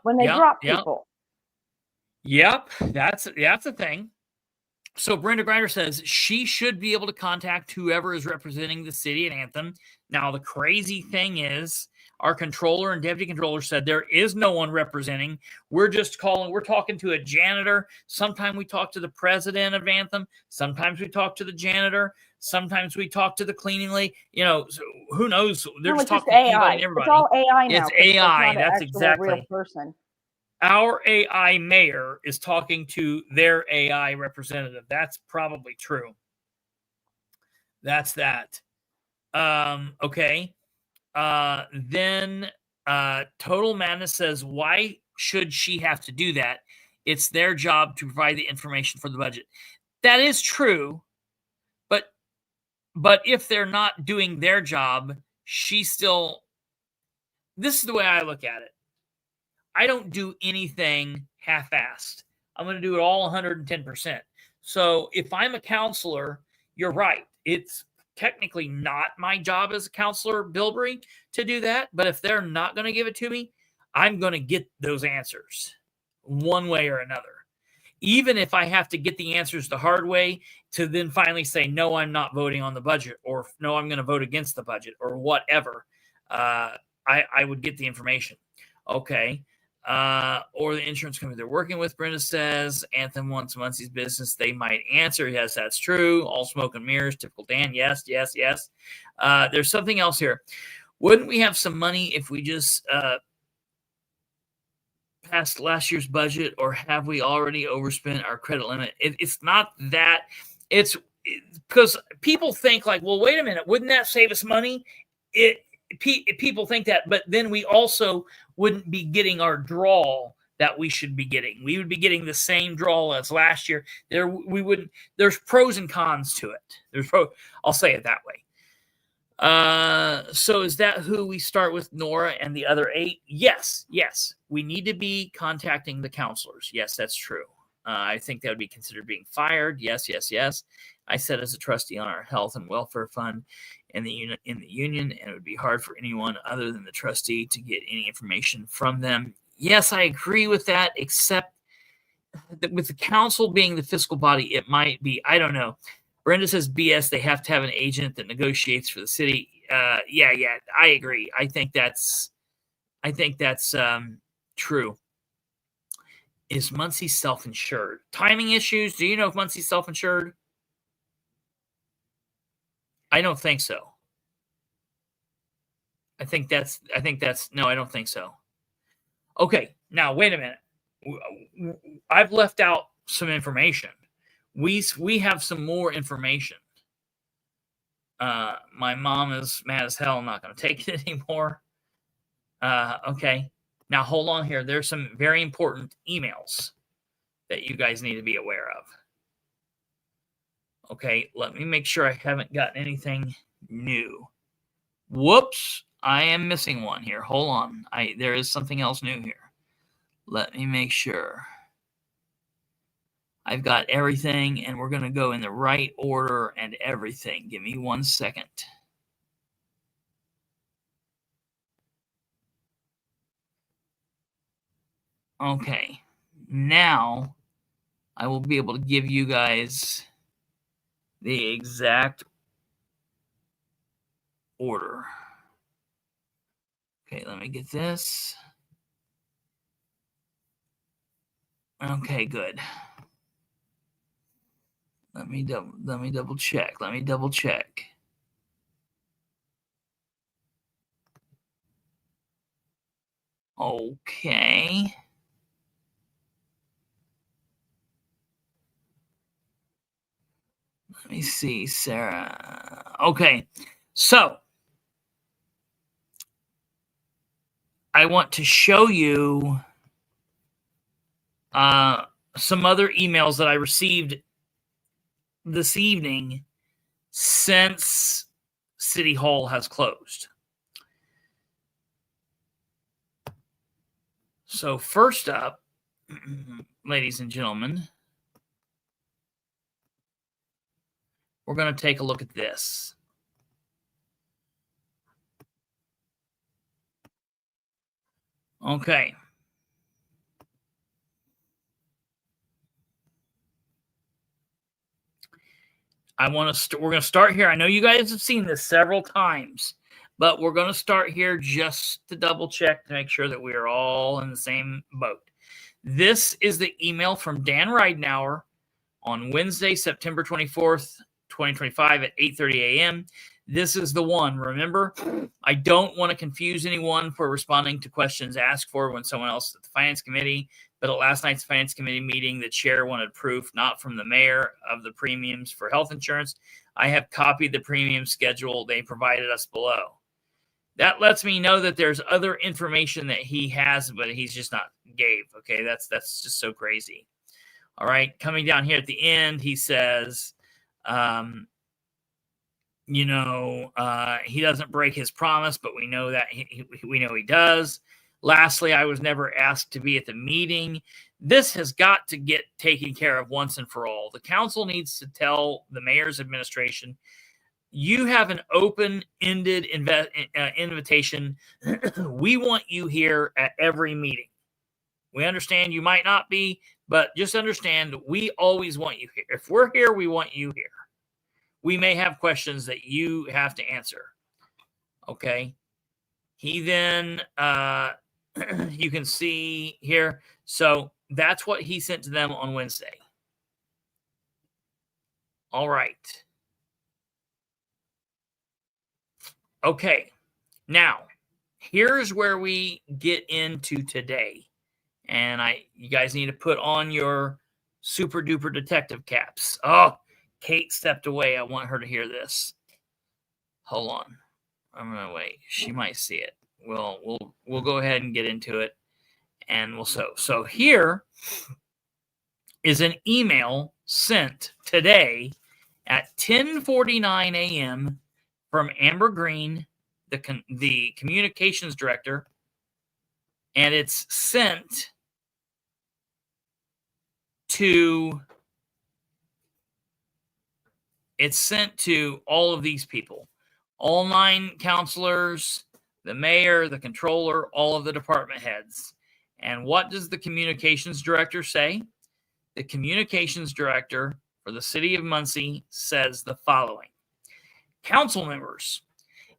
When they drop people. Yep, that's the thing. So Brenda Grider says she should be able to contact whoever is representing the city at Anthem. Now, the crazy thing is our controller and deputy controller said there is no one representing. We're talking to a janitor. Sometimes we talk to the president of Anthem. Sometimes we talk to the janitor. Sometimes we talk to the cleaning lady. So who knows? They're just talking to anybody and everybody. It's all AI now. It's AI. That's exactly. Real person. Our AI mayor is talking to their AI representative. That's probably true. That's that. Okay. Then Total Madness says, why should she have to do that? It's their job to provide the information for the budget. That is true. But if they're not doing their job, this is the way I look at it. I don't do anything half-assed. I'm going to do it all 110%. So if I'm a counselor, you're right. It's technically not my job as a counselor, Bilbrey, to do that. But if they're not going to give it to me, I'm going to get those answers one way or another. Even if I have to get the answers the hard way to then finally say, no, I'm not voting on the budget, or no, I'm going to vote against the budget, or whatever, I would get the information. Okay. Or the insurance company they're working with, Brenda says. Anthem wants Muncie's business. They might answer, yes, that's true. All smoke and mirrors, typical Dan. Yes. There's something else here. Wouldn't we have some money if we just passed last year's budget, or have we already overspent our credit limit? It's not that. It's because people think like, well, wait a minute, wouldn't that save us money? People think that, but then we also wouldn't be getting our draw that we should be getting. We would be getting the same draw as last year. There's pros and cons to it. I'll say it that way. So is that who we start with, Nora and the other 8? Yes. We need to be contacting the counselors. Yes, that's true. I think that would be considered being fired. Yes. I said as a trustee on our health and welfare fund in the union, and it would be hard for anyone other than the trustee to get any information from them. Yes, I agree with that, except that with the council being the fiscal body, it might be, I don't know. Brenda says BS, they have to have an agent that negotiates for the city. Yeah, I agree. I think that's true. Is Muncie self-insured? Timing issues. Do you know if Muncie's self-insured? I don't think so. I don't think so. Okay, now wait a minute. I've left out some information. We have some more information. My mom is mad as hell. I'm not going to take it anymore. Okay. Now, hold on here. There's some very important emails that you guys need to be aware of. Okay, let me make sure I haven't gotten anything new. Whoops, I am missing one here. Hold on. There is something else new here. Let me make sure I've got everything, and we're going to go in the right order and everything. Give me 1 second. Okay, now I will be able to give you guys the exact order. Okay, let me get this. Okay, good. Let me double check. Okay. Let me see, Sarah. Okay, so I want to show you some other emails that I received this evening since City Hall has closed. So first up, ladies and gentlemen, we're going to take a look at this. Okay. We're going to start here. I know you guys have seen this several times, but we're going to start here just to double check to make sure that we are all in the same boat. This is the email from Dan Ridenour on Wednesday, September 24th, 2025 at 8:30 a.m. This is the one. Remember, I don't want to confuse anyone for responding to questions asked for when someone else at the Finance Committee, but at last night's Finance Committee meeting, the chair wanted proof, not from the mayor, of the premiums for health insurance. I have copied the premium schedule they provided us below. That lets me know that there's other information that he has, but he's just not gave. Okay, that's just so crazy. All right, coming down here at the end, he says, he doesn't break his promise, but we know that we know he does. Lastly, I was never asked to be at the meeting. This has got to get taken care of once and for all. The council needs to tell the mayor's administration, you have an open-ended invitation. We want you here at every meeting. We understand you might not be, but just understand we always want you here. If we're here, we want you here. We may have questions that you have to answer. Okay. He then, you can see here. So that's what he sent to them on Wednesday. All right. Okay. Now, here's where we get into today. And you guys need to put on your super duper detective caps. Oh, Kate stepped away. I want her to hear this. Hold on. I'm going to wait. She might see it. We'll go ahead and get into it. And so here is an email sent today at 10:49 a.m. from Amber Green, the communications director, and it's sent to all of these people, all 9 councilors, the mayor, the controller, all of the department heads. And what does the communications director say? The communications director for the city of Muncie says the following. Council members,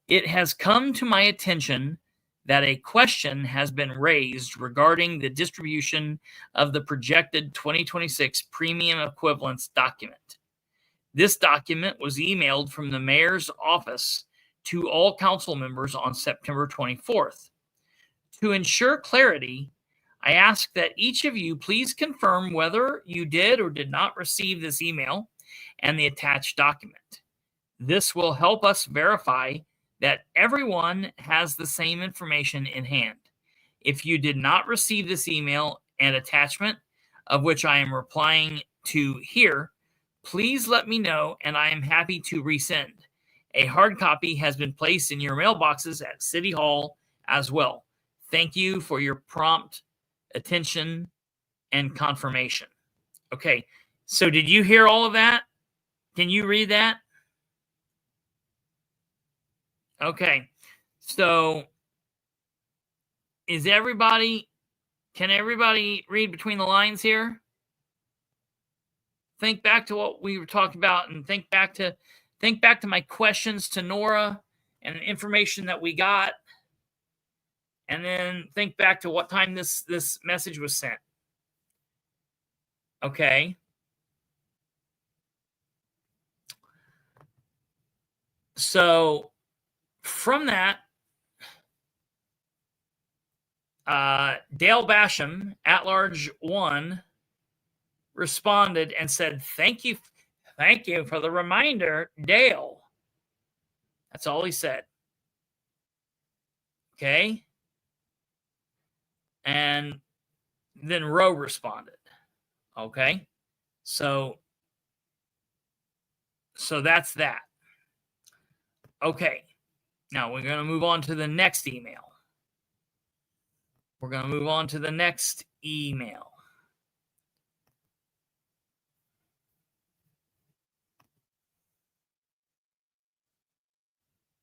it has come to my attention that a question has been raised regarding the distribution of the projected 2026 premium equivalence document. This document was emailed from the mayor's office to all council members on September 24th. To ensure clarity, I ask that each of you please confirm whether you did or did not receive this email and the attached document. This will help us verify that everyone has the same information in hand. If you did not receive this email and attachment, of which I am replying to here, please let me know, and I am happy to resend. A hard copy has been placed in your mailboxes at City Hall as well. Thank you for your prompt attention and confirmation. Okay, so did you hear all of that? Can you read that? Okay, so can everybody read between the lines here? Think back to what we were talking about and think back to my questions to Nora and the information that we got. And then think back to what time this message was sent. Okay. So from that, Dale Basham, at-large 1, responded and said, thank you for the reminder, Dale. That's all he said. Okay. And then Roe responded. Okay. So that's that. Okay. Now we're going to move on to the next email.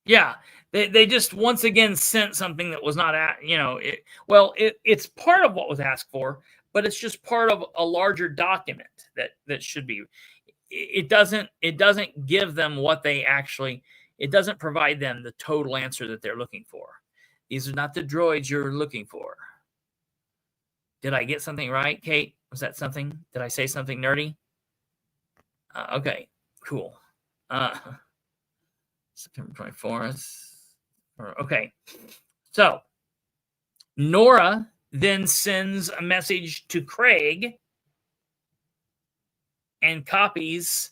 Yeah, they just once again sent something that was not it's part of what was asked for, but it's just part of a larger document that should be. It doesn't give them what they actually. It doesn't provide them the total answer that they're looking for. These are not the droids you're looking for. Did I get something right, Kate? Was that something? Did I say something nerdy? Okay, cool. September 24th. Okay. So Nora then sends a message to Craig and copies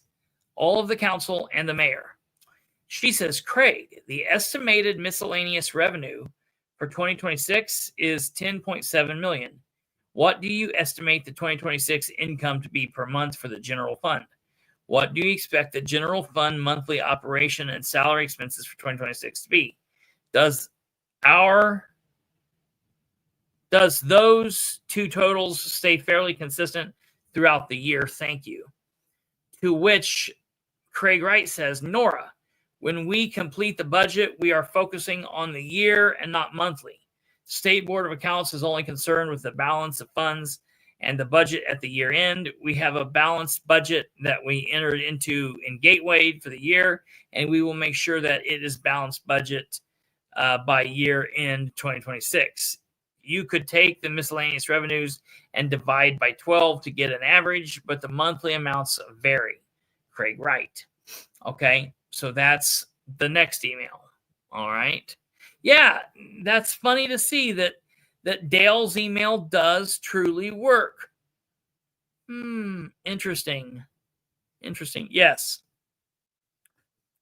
all of the council and the mayor. She says, Craig, the estimated miscellaneous revenue for 2026 is $10.7 million. What do you estimate the 2026 income to be per month for the general fund? What do you expect the general fund monthly operation and salary expenses for 2026 to be? Does those two totals stay fairly consistent throughout the year? Thank you. To which Craig Wright says, Nora, when we complete the budget, we are focusing on the year and not monthly. State Board of Accounts is only concerned with the balance of funds and the budget at the year end. We have a balanced budget that we entered into in Gateway for the year, and we will make sure that it is balanced budget by year end 2026. You could take the miscellaneous revenues and divide by 12 to get an average, but the monthly amounts vary. Craig Wright. Okay, so that's the next email. All right. Yeah, that's funny to see that Dale's email does truly work. Interesting. Yes.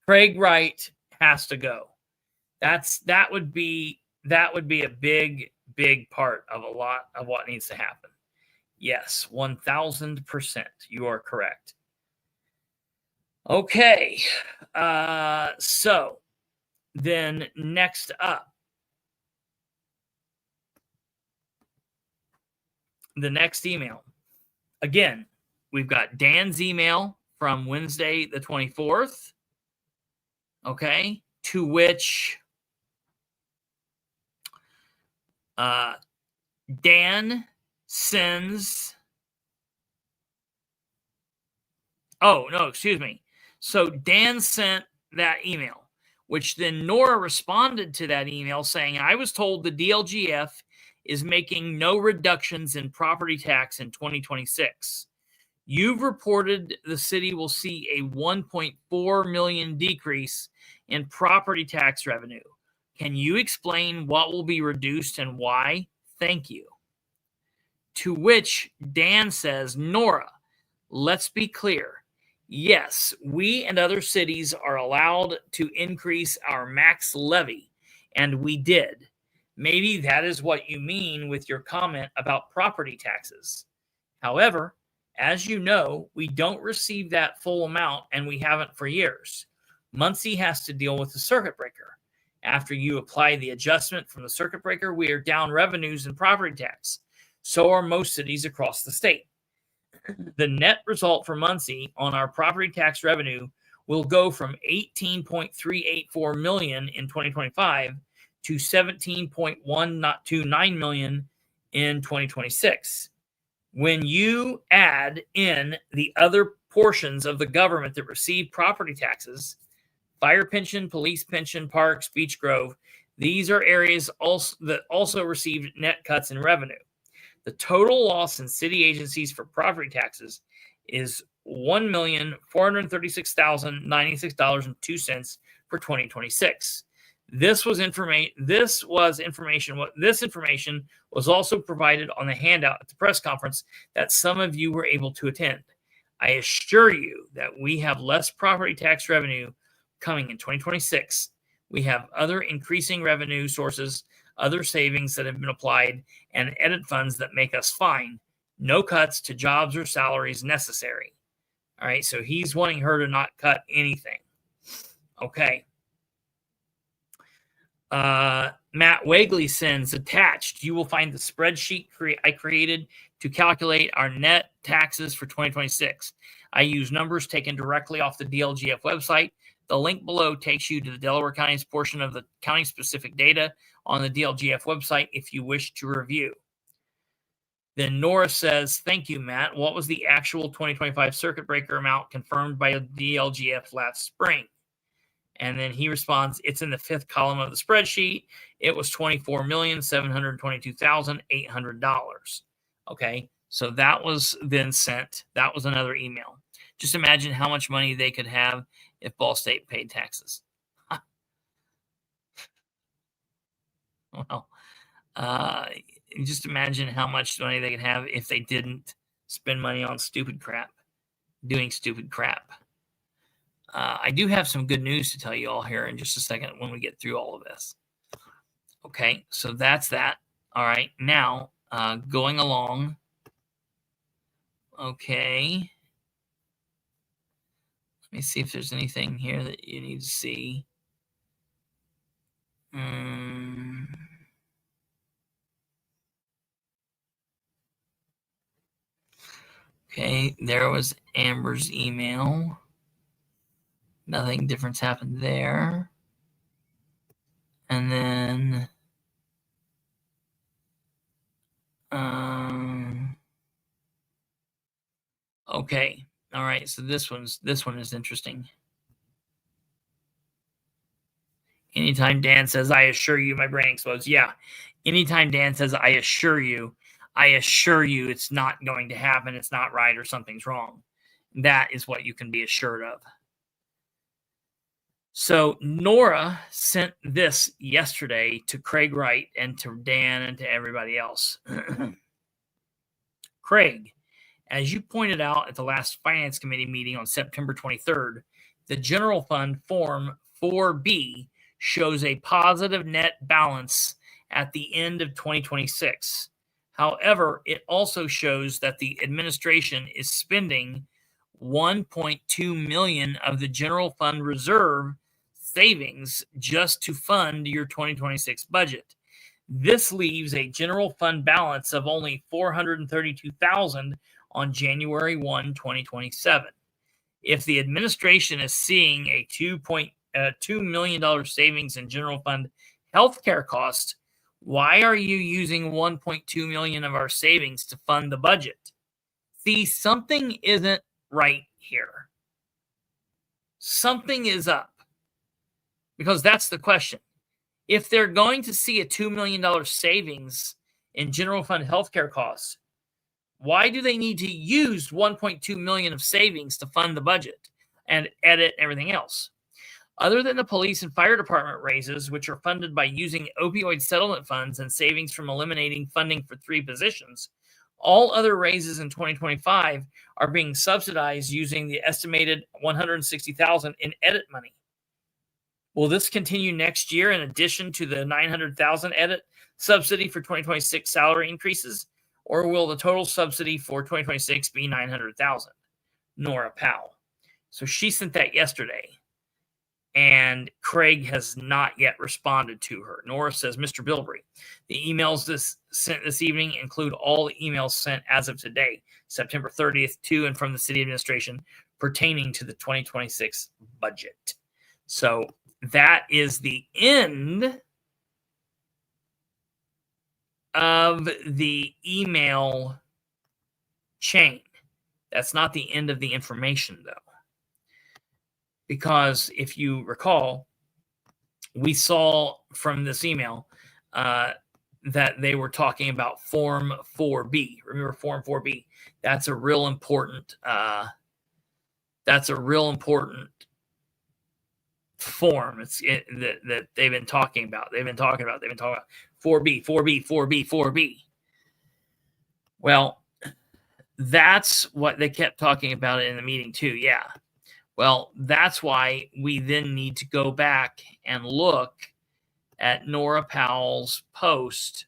Craig Wright has to go. That would be a big part of a lot of what needs to happen. Yes, 1000%. You are correct. Okay. So then next up, the next email. Again, we've got Dan's email from Wednesday the 24th. Okay. To which Dan sends. Oh, no, excuse me. So Dan sent that email, which then Nora responded to that email saying, I was told the DLGF is making no reductions in property tax in 2026. You've reported the city will see a 1.4 million decrease in property tax revenue. Can you explain what will be reduced and why? Thank you. To which Dan says, Nora, let's be clear. Yes, we and other cities are allowed to increase our max levy, and we did. Maybe that is what you mean with your comment about property taxes. However, as you know, we don't receive that full amount, and we haven't for years. Muncie has to deal with the circuit breaker. After you apply the adjustment from the circuit breaker, we are down revenues in property tax. So are most cities across the state. The net result for Muncie on our property tax revenue will go from $18.384 million in 2025 to $17.129 million in 2026. When you add in the other portions of the government that receive property taxes, fire pension, police pension, parks, Beech Grove, these are areas that also received net cuts in revenue. The total loss in city agencies for property taxes is $1,436,096.02 for 2026. This information was also provided on the handout at the press conference that some of you were able to attend. I assure you that we have less property tax revenue coming in 2026. We have other increasing revenue sources, other savings that have been applied, and edit funds that make us fine. No cuts to jobs or salaries necessary. All right, so he's wanting her to not cut anything. Okay. Matt Wagley sends attached. You will find the spreadsheet I created to calculate our net taxes for 2026. I use numbers taken directly off the DLGF website. The link below takes you to the Delaware County's portion of the county-specific data on the DLGF website if you wish to review. Then Nora says, thank you, Matt. What was the actual 2025 circuit breaker amount confirmed by DLGF last spring? And then he responds, it's in the 5th column of the spreadsheet. It was $24,722,800. Okay, so that was then sent. That was another email. Just imagine how much money they could have if Ball State paid taxes. Well, just imagine how much money they could have if they didn't spend money on stupid crap, doing stupid crap. I do have some good news to tell you all here in just a second when we get through all of this. Okay, so that's that. All right, now going along. Okay. Let me see if there's anything here that you need to see. Okay, there was Amber's email. Nothing different happened there. And then okay. All right, so this one is interesting. Anytime Dan says, I assure you, my brain explodes. Yeah. Anytime Dan says, I assure you it's not going to happen, it's not right, or something's wrong. That is what you can be assured of. So Nora sent this yesterday to Craig Wright and to Dan and to everybody else. Craig, as you pointed out at the last Finance Committee meeting on September 23rd, the General Fund Form 4B shows a positive net balance at the end of 2026. However, it also shows that the administration is spending $1.2 million of the general fund reserve savings just to fund your 2026 budget. This leaves a general fund balance of only $432,000 on January 1, 2027. If the administration is seeing a $2 million savings in general fund healthcare costs, why are you using $1.2 million of our savings to fund the budget? See, something isn't right here. Something is up. Because that's the question. If they're going to see a $2 million savings in general fund healthcare costs, why do they need to use $1.2 million of savings to fund the budget and edit everything else? Other than the police and fire department raises, which are funded by using opioid settlement funds and savings from eliminating funding for 3 positions, all other raises in 2025 are being subsidized using the estimated $160,000 in edit money. Will this continue next year in addition to the $900,000 edit subsidy for 2026 salary increases, or will the total subsidy for 2026 be $900,000? Nora Powell. So she sent that yesterday, and Craig has not yet responded to her. Nora says, Mr. Bilbrey, the emails sent this evening include all the emails sent as of today, September 30th, to and from the city administration pertaining to the 2026 budget. So that is the end of the email chain. That's not the end of the information, though. Because if you recall, we saw from this email that they were talking about Form 4B. Remember Form 4B? That's a real important form. That they've been talking about. They've been talking about 4B. Well, that's what they kept talking about in the meeting too. Yeah. Well, that's why we then need to go back and look at Nora Powell's post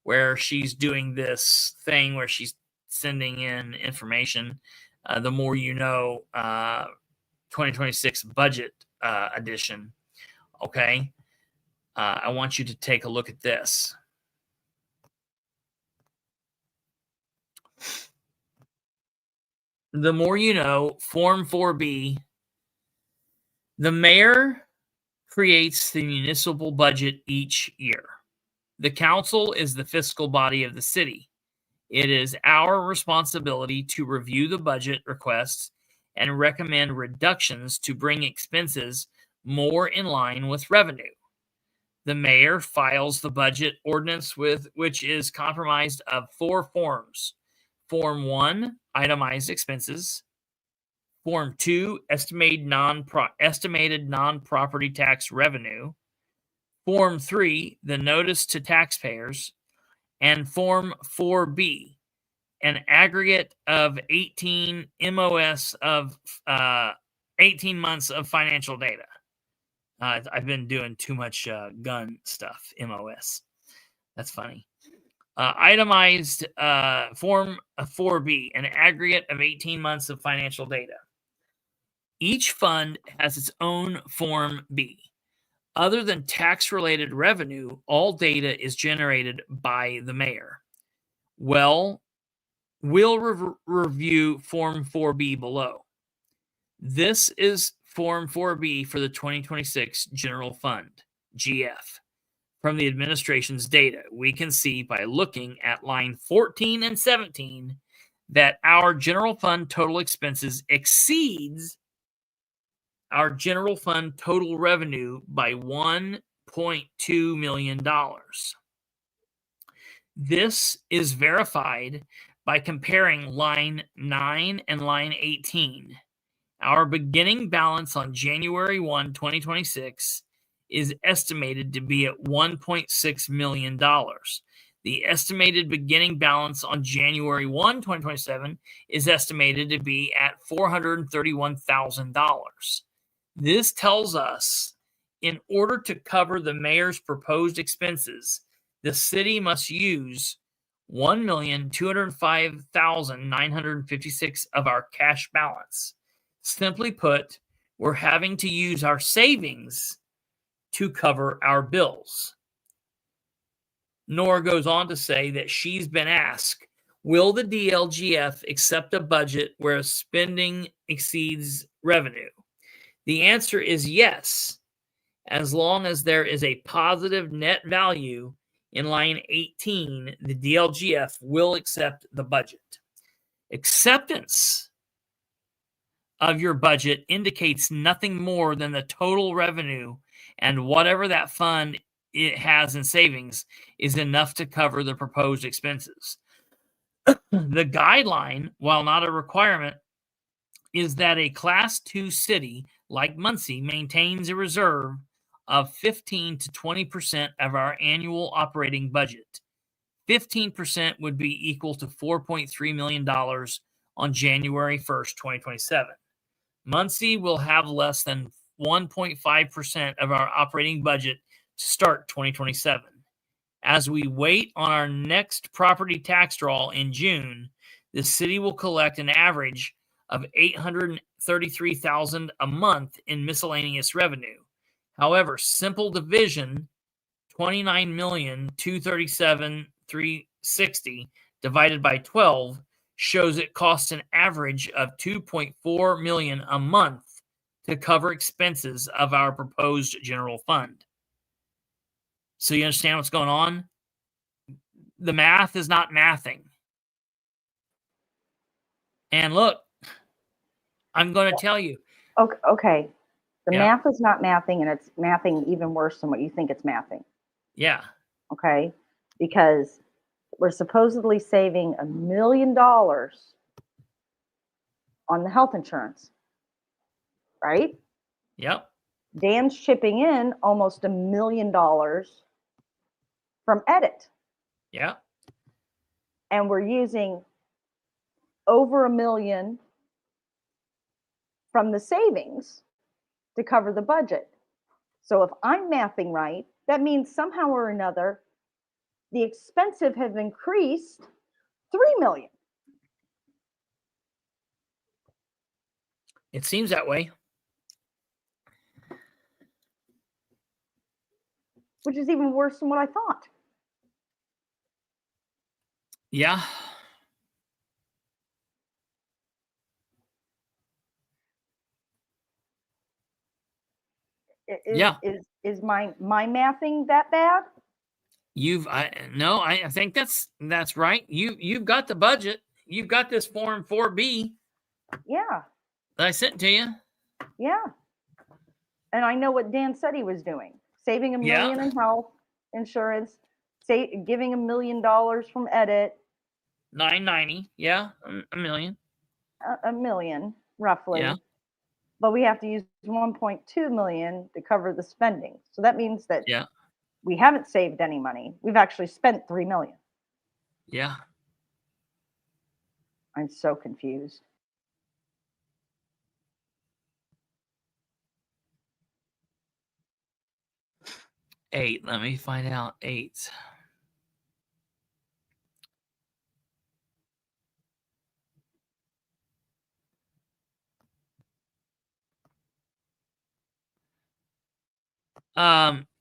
where she's doing this thing where she's sending in information. The more you know, 2026 budget edition. Okay. I want you to take a look at this. The more you know, Form 4B. The mayor creates the municipal budget each year. The council is the fiscal body of the city. It is our responsibility to review the budget requests and recommend reductions to bring expenses more in line with revenue. The mayor files the budget ordinance which is comprised of 4 forms. Form 1, itemized expenses. Form 2, estimated non-property tax revenue. Form 3, the notice to taxpayers. And Form 4B, an aggregate of 18 MOS of 18 months of financial data. I've been doing too much gun stuff, MOS. That's funny. Itemized Form 4B, an aggregate of 18 months of financial data. Each fund has its own Form B. Other than tax-related revenue, all data is generated by the mayor. We'll review Form 4B below. This is Form 4B for the 2026 General Fund, GF. From the administration's data, we can see by looking at line 14 and 17 that our general fund total expenses exceeds our general fund total revenue by $1.2 million. This is verified by comparing line 9 and line 18. Our beginning balance on January 1, 2026 is estimated to be at $1.6 million. The estimated beginning balance on January 1, 2027 is estimated to be at $431,000. This tells us in order to cover the mayor's proposed expenses, the city must use $1,205,956 of our cash balance. Simply put, we're having to use our savings to cover our bills. Nora goes on to say that she's been asked, will the DLGF accept a budget where spending exceeds revenue? The answer is yes, as long as there is a positive net value in line 18, the DLGF will accept the budget. Acceptance of your budget indicates nothing more than the total revenue, and whatever that fund it has in savings is enough to cover the proposed expenses. The guideline, while not a requirement, is that a Class 2 city like Muncie maintains a reserve of 15 to 20% of our annual operating budget. 15% would be equal to $4.3 million on January 1st, 2027. Muncie will have less than 1.5% of our operating budget to start 2027. As we wait on our next property tax draw in June, the city will collect an average of $833,000 a month in miscellaneous revenue. However, simple division, $29,237,360 divided by 12 shows it costs an average of $2.4 million a month to cover expenses of our proposed general fund. So you understand what's going on? The math is not mathing. And look, I'm going to tell you. Okay. The math is not mathing, and it's mathing even worse than what you think it's mathing. Yeah. Okay. Because we're supposedly saving $1 million on the health insurance, right? Yep. Dan's chipping in almost $1 million from edit. Yeah. And we're using over $1 million from the savings to cover the budget. So if I'm mathing right, that means somehow or another, the expensive have increased $3 million. It seems that way. Which is even worse than what I thought. Yeah. Is my mathing that bad? I think that's right. You've got the budget. You've got this Form 4B. Yeah. That I sent to you. Yeah. And I know what Dan said he was doing. Saving $1 million in health insurance, giving $1 million from edit. $990. Yeah. $1 million. $1 million, roughly. Yeah. But we have to use $1.2 million to cover the spending. So that means that we haven't saved any money. We've actually spent $3 million. Yeah. I'm so confused. $8. Let me find out. $8.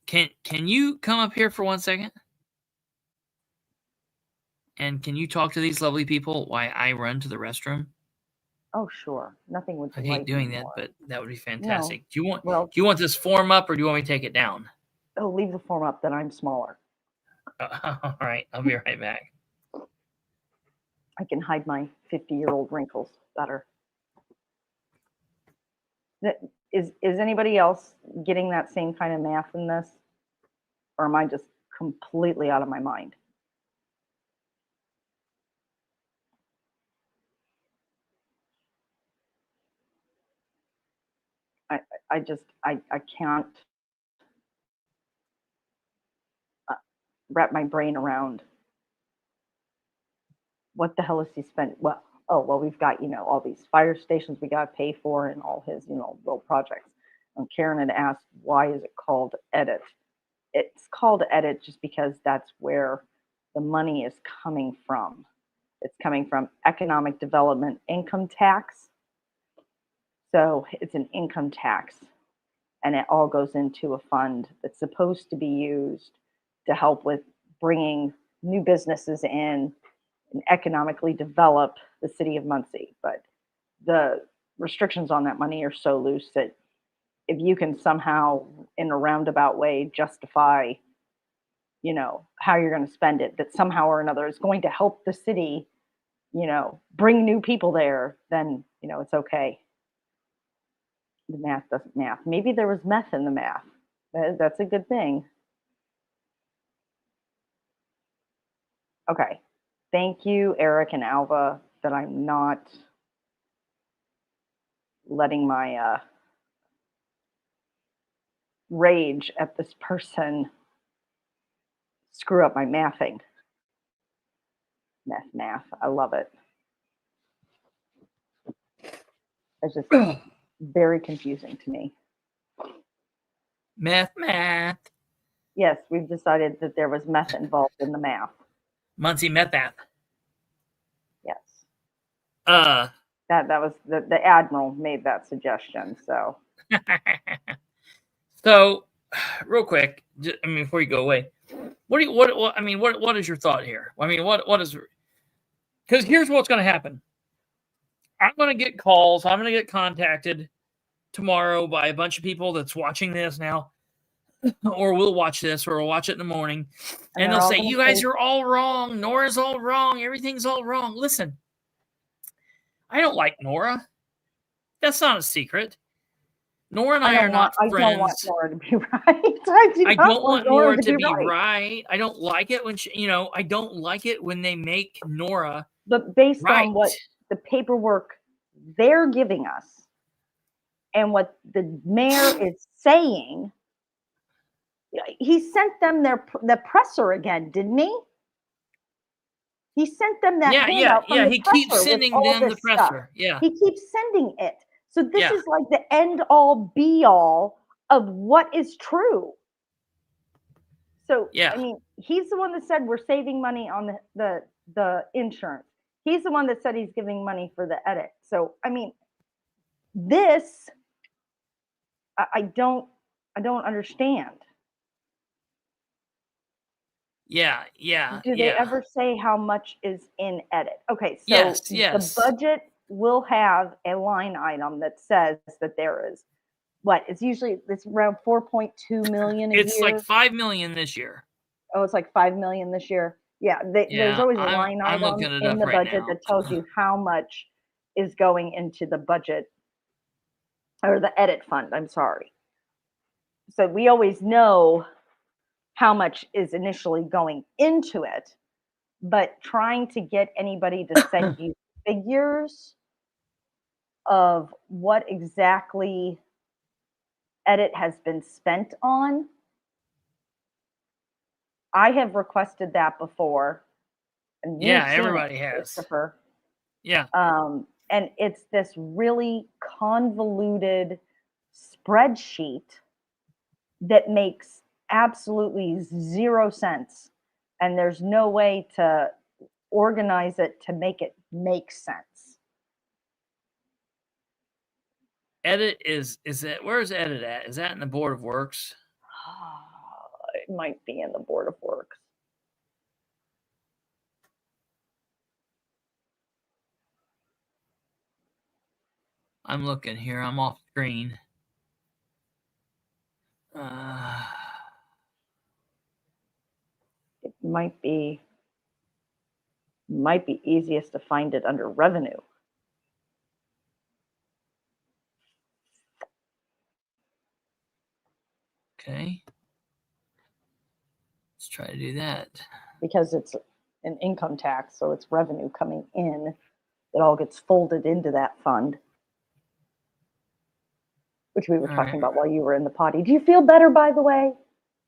Can you come up here for 1 second? And can you talk to these lovely people while I run to the restroom? Oh, sure. Nothing would. I hate doing that, but that would be fantastic. No. Do you want this form up, or do you want me to take it down? Oh, leave the form up. Then I'm smaller. All right, I'll be right back. I can hide my 50-year-old wrinkles better. Is anybody else getting that same kind of math in this? Or am I just completely out of my mind? I can't wrap my brain around what the hell is he spending? Well, we've got, all these fire stations we got to pay for and all his, little projects. And Karen had asked, why is it called edit? It's called edit just because that's where the money is coming from. It's coming from economic development income tax. So it's an income tax, and it all goes into a fund that's supposed to be used to help with bringing new businesses in and economically develop the city of Muncie. But the restrictions on that money are so loose that if you can somehow, in a roundabout way, justify, how you're going to spend it, that somehow or another is going to help the city, bring new people there, then, it's okay. The math doesn't math. Maybe there was meth in the math. That's a good thing. Okay. Thank you, Eric and Alva, that I'm not letting my rage at this person screw up my mathing. Math. I love it. It's just very confusing to me. Math. Yes, we've decided that there was meth involved in the math. Muncie meth app. Yes. That was the Admiral made that suggestion. So. So, real quick, before you go away, what is your thought here? I mean, what is? Because here's what's going to happen. I'm going to get calls. I'm going to get contacted tomorrow by a bunch of people that's watching this now, or will watch this, or will watch it in the morning, and they'll say, "You guys are all wrong. Nora's all wrong. Everything's all wrong." Listen, I don't like Nora. That's not a secret. Nora and I are not friends. I don't want Nora to be right. I don't want Nora to be right. I don't like it when I don't like it when they make Nora. But based on what the paperwork they're giving us and what the mayor is saying, he sent them the presser again, didn't he? He sent them that handout from the he presser keeps sending them the presser. Stuff. Yeah. He keeps sending it. So this is like the end all be all of what is true. So I mean, he's the one that said we're saving money on the insurance. He's the one that said he's giving money for the edit. So I mean, this I don't understand. Yeah. Do they ever say how much is in edit? Okay, so yes. The budget will have a line item that says that there is it's around 4.2 million a year. It's like 5 million this year. Oh, it's like 5 million this year. Yeah, there's always a line item in the budget that tells you how much is going into the budget or the edit fund. I'm sorry. So we always know how much is initially going into it, but trying to get anybody to send you figures of what exactly edit has been spent on. I have requested that before. And everybody has. Kristopher. Yeah. And it's this really convoluted spreadsheet that makes absolutely zero sense. And there's no way to organize it to make it make sense. Edit is that where's edit at? Is that in the Board of Works? It might be in the Board of Works. I'm looking here. I'm off screen. It might be easiest to find it under revenue. Okay. Let's try to do that. Because it's an income tax, so it's revenue coming in. It all gets folded into that fund, which we were talking about while you were in the potty. Do you feel better, by the way?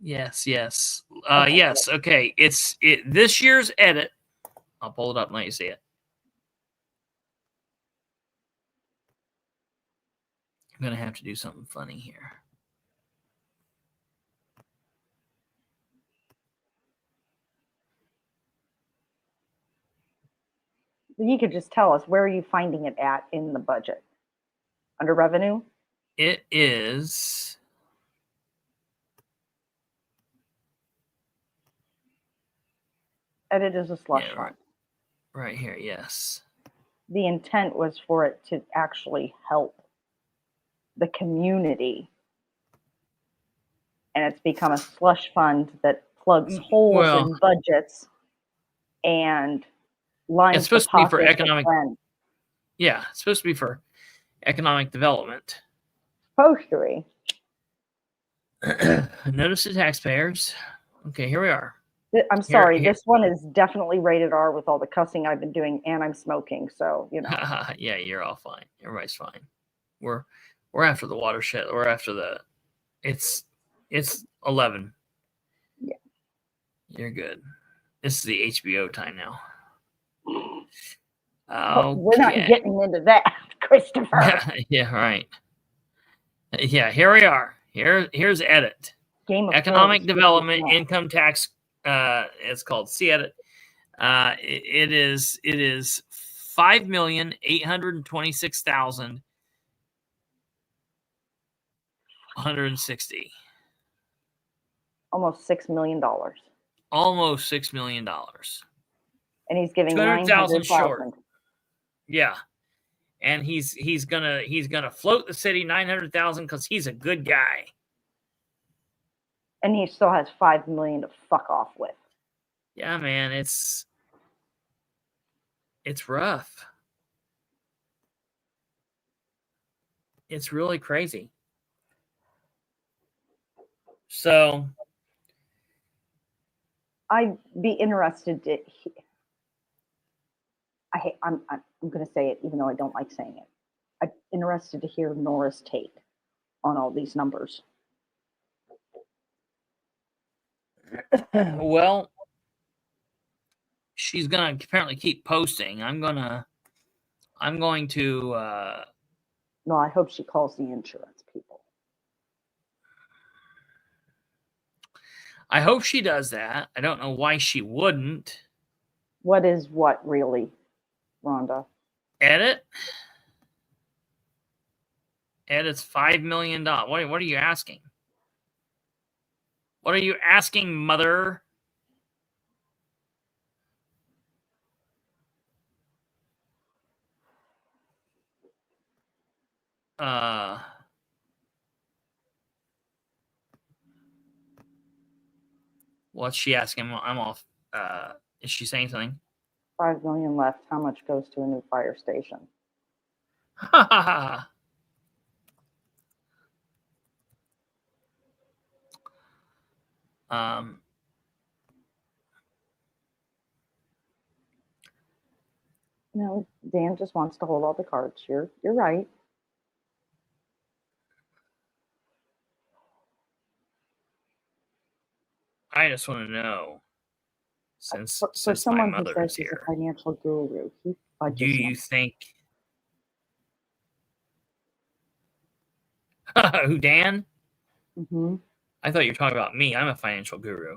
Yes. Okay. Yes. Okay. It's this year's edit. I'll pull it up and let you see it. I'm going to have to do something funny here. You could just tell us, where are you finding it at in the budget? Under revenue? It is. Edit is a slush fund. Right here, yes. The intent was for it to actually help the community. And it's become a slush fund that plugs holes in budgets and lines. It's supposed to be for economic. Yeah, it's supposed to be for economic development. Supposed to be. Notice to taxpayers. Okay, here we are. I'm sorry. This one is definitely rated R with all the cussing I've been doing, and I'm smoking. So Yeah, you're all fine. Everybody's fine. We're after the watershed. We're after the. It's 11. Yeah. You're good. This is the HBO time now. We're not getting into that, Kristopher. Yeah, right. Yeah, here we are. Here's edit. Economic Development Income Tax. It's called C-edit. It is $5,826,160. Almost $6 million. Almost $6 million. And he's giving 200,000 short. Yeah. And he's gonna float the city 900,000 because he's a good guy. And he still has $5 million to fuck off with. Yeah, man, it's rough. It's really crazy. So I'd be interested to. I'm going to say it, even though I don't like saying it. I'm interested to hear Nora's take on all these numbers. Well, she's gonna apparently keep posting. I'm going to. No, I hope she calls the insurance people. I hope she does that. I don't know why she wouldn't. What is what, really, Rhonda? Edit? Edit's $5 million. What are you asking? What are you asking, mother? What's she asking? I'm off. Is she saying something? $5 million left. How much goes to a new fire station? No, Dan just wants to hold all the cards. You're right. I just want to know, since someone my who mother says is he's here, a financial guru, do you think who, Dan? Mm-hmm. I thought you were talking about me. I'm a financial guru.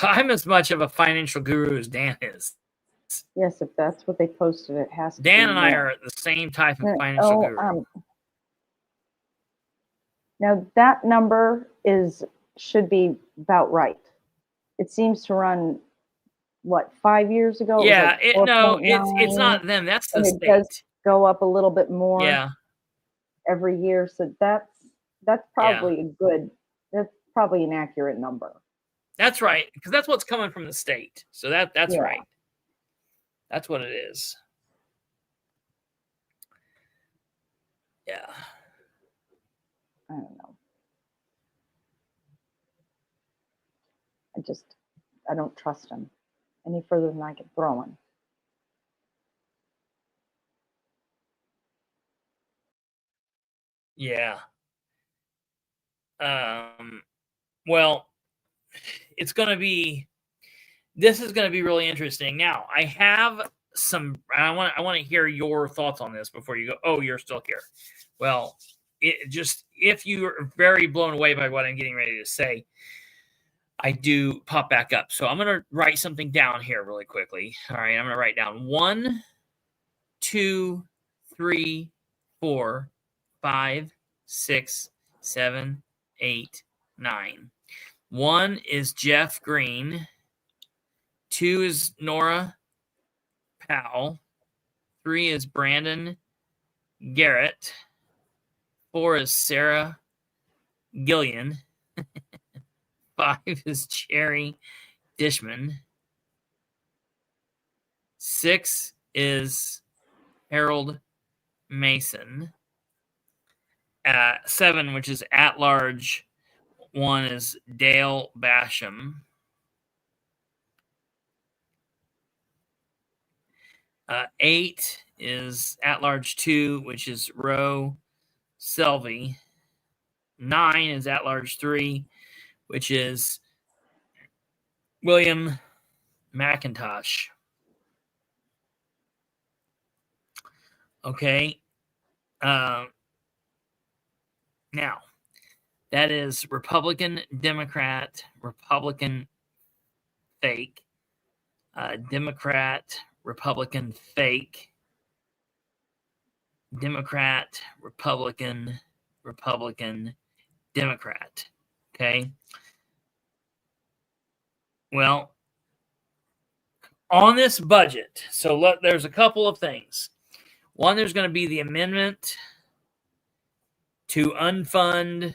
I'm as much of a financial guru as Dan is. Yes, if that's what they posted, it has to be. Dan and I are the same type of financial guru. Now that number should be about right. It seems to run, what, 5 years ago? Yeah, it's not them. That's the state. It does go up a little bit more. Yeah. Every year, so that's probably that's probably an accurate number. That's right, because that's what's coming from the state. So that's right. That's what it is. Yeah. I don't know. I don't trust him any further than I can throw him. Yeah. Well, this is going to be really interesting. Now, I have I want to hear your thoughts on this before you go. Oh, you're still here. Well, if you are very blown away by what I'm getting ready to say, I do pop back up. So I'm going to write something down here really quickly. All right, I'm going to write down 1, 2, 3, 4, 5, 6, 7, 8, 9. 1 is Jeff Green. 2 is Nora Powell. 3 is Brandon Garrett. 4 is Sarah Gillian. 5 is Jerry Dishman. 6 is Harold Mason. 7, which is at large. 1 is Dale Basham. 8 is at large 2, which is Roe Selvey. 9 is at large 3, which is William McIntosh. Okay. Now, That is Republican, Democrat, Republican, fake, Democrat, Republican, fake, Democrat, Republican, Republican, Democrat. Okay. Well, on this budget, so look, there's a couple of things. One, there's going to be the amendment to unfund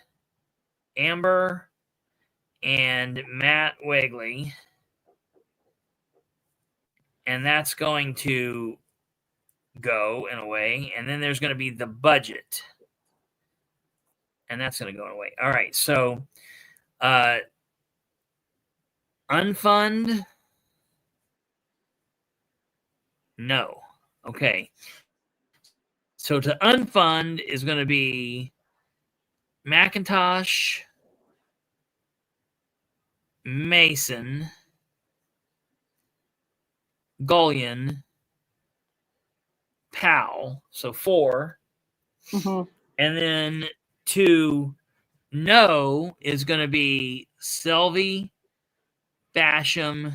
Amber and Matt Wegley. And that's going to go in a way. And then there's going to be the budget. And that's going to go in a way. All right. So, unfund. No. Okay. So to unfund is going to be McIntosh, Mason, Gullion, Powell. So 4. Mm-hmm. And then to no is going to be Selvey, Basham,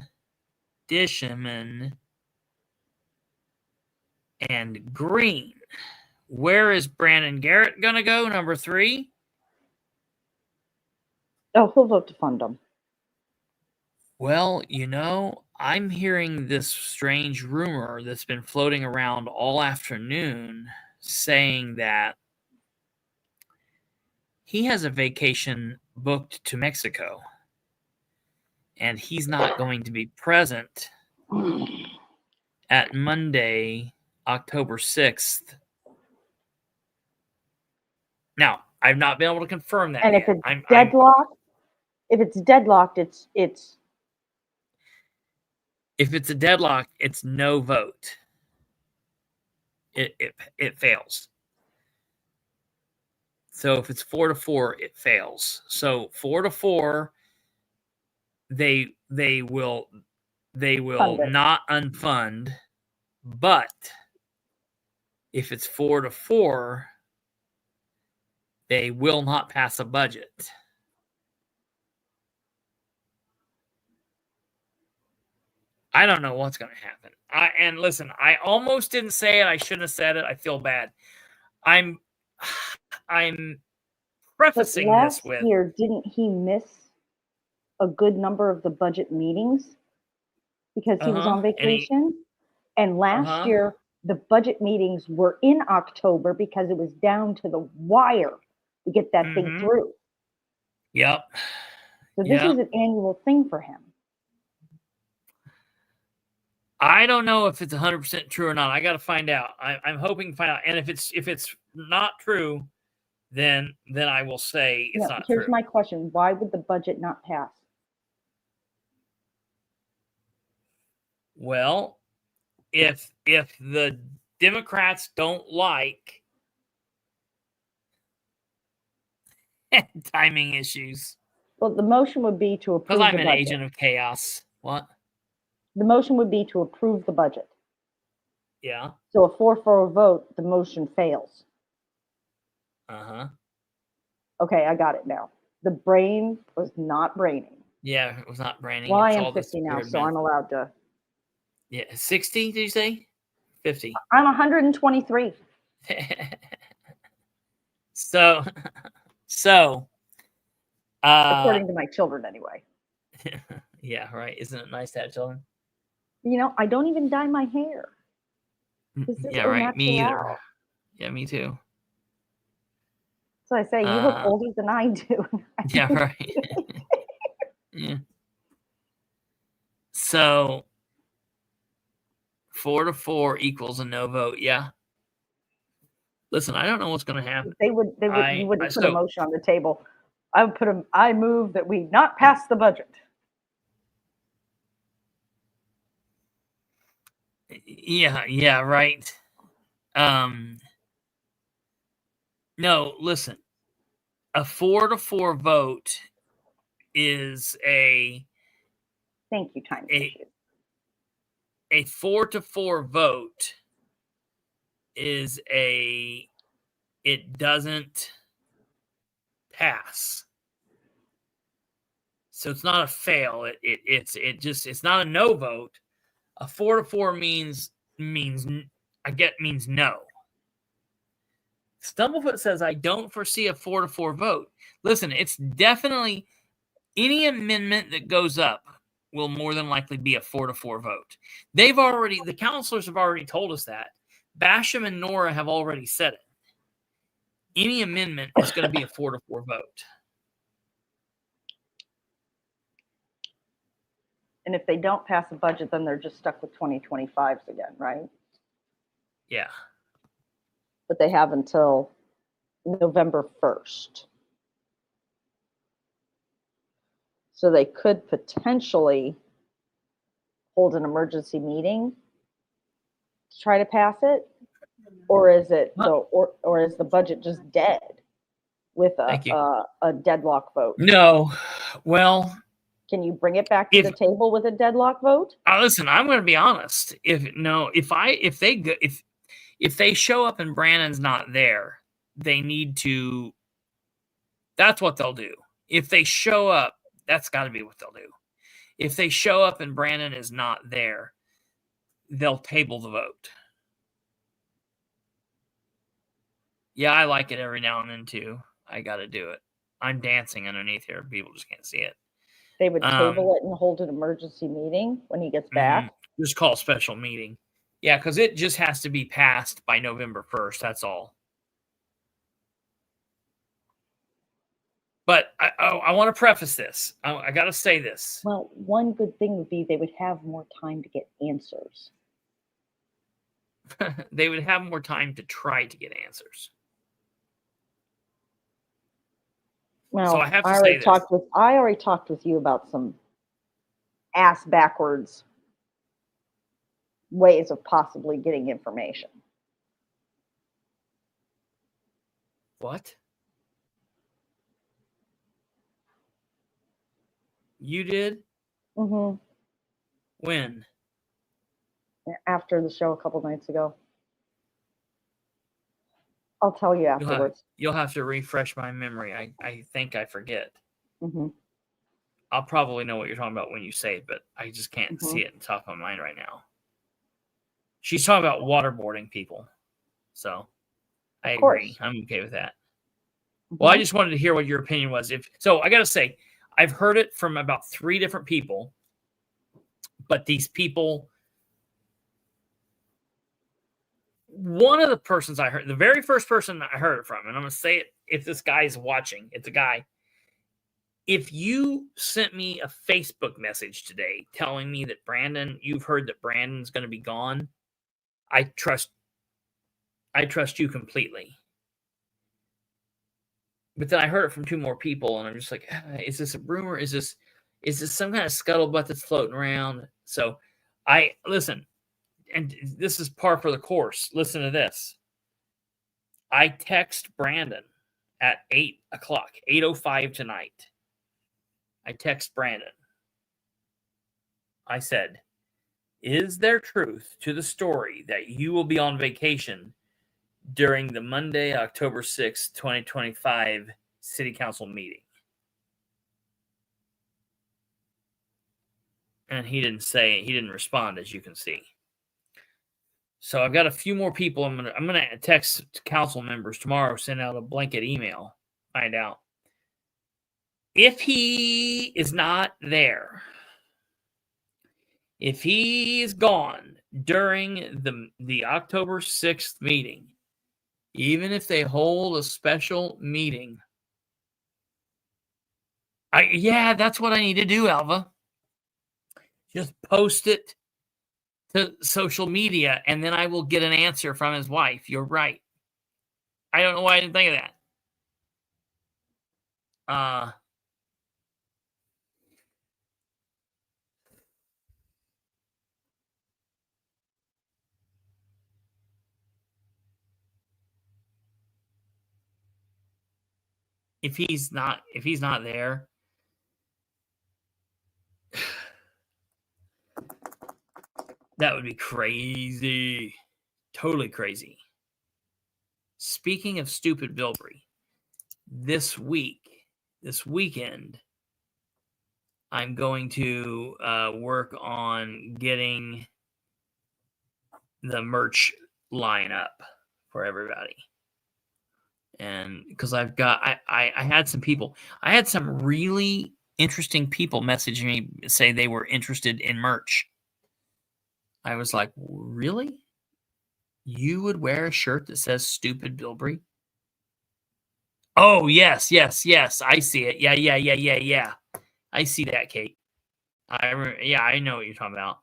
Dishaman, and Green. Where is Brandon Garrett going to go? Number 3? Oh, he'll vote to fund them. Well, I'm hearing this strange rumor that's been floating around all afternoon saying that he has a vacation booked to Mexico and he's not going to be present at Monday, October 6th. Now, I've not been able to confirm that. And yet. if it's deadlocked, if it's a deadlock, it's no vote. It fails. So if it's 4-4, it fails. So 4-4, they will not unfund, but if it's 4-4, they will not pass a budget. I don't know what's going to happen. And listen, I almost didn't say it. I shouldn't have said it. I feel bad. I'm prefacing this with. Last year, didn't he miss a good number of the budget meetings because he was on vacation? And last year, the budget meetings were in October because it was down to the wire to get that thing through. Yep. So this is an annual thing for him. I don't know if it's 100% true or not. I got to find out. I'm hoping to find out. And if it's not true, then I will say it's not true. Here's my question. Why would the budget not pass? Well, if the Democrats don't like timing issues. Well, the motion would be to approve the budget. Because I'm an agent of chaos. What? The motion would be to approve the budget. Yeah. So a 4-4 vote, the motion fails. Okay, I got it now. The brain was not braining. Yeah, it was not braining. Well, I am 50 now, so I'm allowed to. Yeah, 60, did you say? 50. I'm 123. So according to my children anyway. Yeah, right. Isn't it nice to have children? I don't even dye my hair. Yeah, right. Me either. Yeah, me too. So I say, you look older than I do. Yeah, right. Yeah. So 4-4 equals a no vote. Yeah. Listen, I don't know what's going to happen. You wouldn't put a motion on the table. I move that we not pass the budget. Yeah, right. No, listen. A 4-4 vote is a. Thank you, time. A 4-4 vote is it doesn't pass. So it's not a fail. It's not a no vote. A 4-4 means no. Stumblefoot says, I don't foresee a 4-4 vote. Listen, it's definitely any amendment that goes up will more than likely be a 4-4 vote. The councilors have already told us that. Basham and Nora have already said it. Any amendment is going to be a 4-4 vote. And if they don't pass a budget, then they're just stuck with 2025s again, right? Yeah. But they have until November 1st. So they could potentially hold an emergency meeting to try to pass it, or is it or is the budget just dead with a deadlock vote? No, well, can you bring it back to the table with a deadlock vote? Listen, I'm going to be honest. If they show up and Brandon's not there, they need to. That's what they'll do. If they show up, that's got to be what they'll do. If they show up and Brandon is not there, they'll table the vote. Yeah, I like it every now and then too. I got to do it. I'm dancing underneath here. People just can't see it. They would table it and hold an emergency meeting when he gets back. Just call a special meeting. Yeah, because it just has to be passed by November 1st. That's all. But I want to preface this. I got to say this. Well, one good thing would be they would have more time to get answers. They would have more time to try to get answers. Well, so I have to say this. I already talked with you about some ass backwards ways of possibly getting information. What? You did? Mm-hmm. When? After the show a couple nights ago. I'll tell you afterwards. You'll have to refresh my memory. I think I forget. Mm-hmm. I'll probably know what you're talking about when you say it, but I just can't see it in the top of my mind right now. She's talking about waterboarding people. So I agree. I'm okay with that. Mm-hmm. Well, I just wanted to hear what your opinion was. So I got to say, I've heard it from about 3 different people, but these people, one of the persons I heard, the very first person I heard it from, and I'm going to say it if this guy's watching, it's a guy. If you sent me a Facebook message today telling me that you've heard that Brandon's going to be gone, I trust you completely. But then I heard it from 2 more people, and I'm just like, is this a rumor? Is this some kind of scuttlebutt that's floating around? So listen, and this is par for the course. Listen to this. I text Brandon at 8 o'clock, 8:05 tonight. I text Brandon. I said, is there truth to the story that you will be on vacation during the Monday, October 6th, 2025 City Council meeting? And he didn't respond, as you can see. So I've got a few more people. I'm gonna text council members tomorrow, send out a blanket email, find out. If he is not there, if he is gone during the October 6th meeting, even if they hold a special meeting, that's what I need to do, Alva. Just post it to social media, and then I will get an answer from his wife. You're right. I don't know why I didn't think of that. If he's not there, that would be crazy. Totally crazy. Speaking of stupid Bilbrey, this weekend, I'm going to work on getting the merch line up for everybody. And because I had some people, I had some really interesting people message me, say they were interested in merch. I was like, really? You would wear a shirt that says stupid Bilbrey? Oh, yes. I see it. Yeah. I see that, Kate. I know what you're talking about.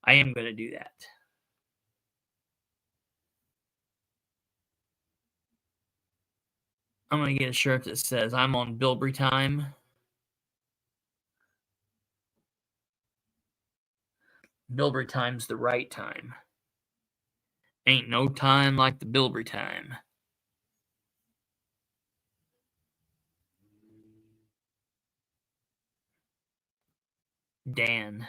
I am going to do that. I'm going to get a shirt that says I'm on Bilbrey time. Bilbrey time's the right time. Ain't no time like the Bilbrey time. Dan,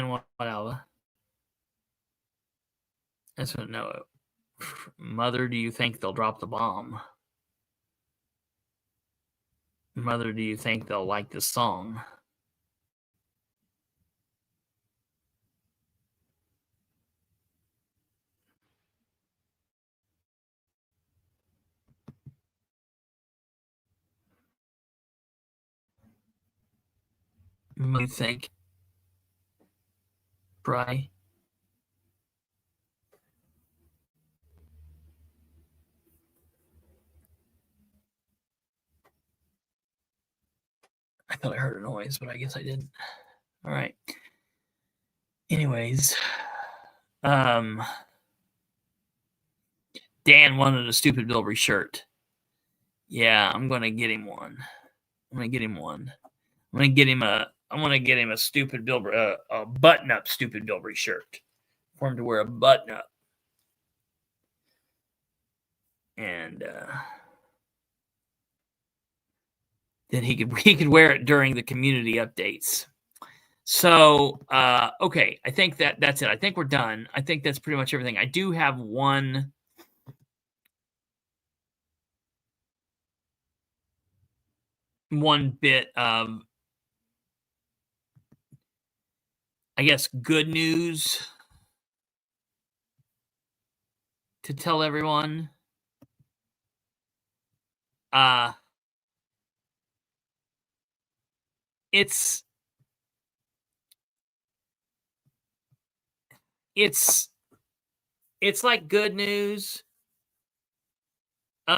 what, Alva? That's what, no. Mother, do you think they'll drop the bomb? Mother, do you think they'll like this song? What do you think? Bry? I thought I heard a noise, but I guess I didn't. All right. Anyways, Dan wanted a stupid Bilbrey shirt. Yeah, I'm gonna get him one. I'm gonna get him a stupid Bilbrey, a button-up stupid Bilbrey shirt for him to wear a button-up. And then he could wear it during the community updates. So, okay, I think that's it. I think we're done. I think that's pretty much everything. I do have one bit of, I guess, good news to tell everyone. It's like good news.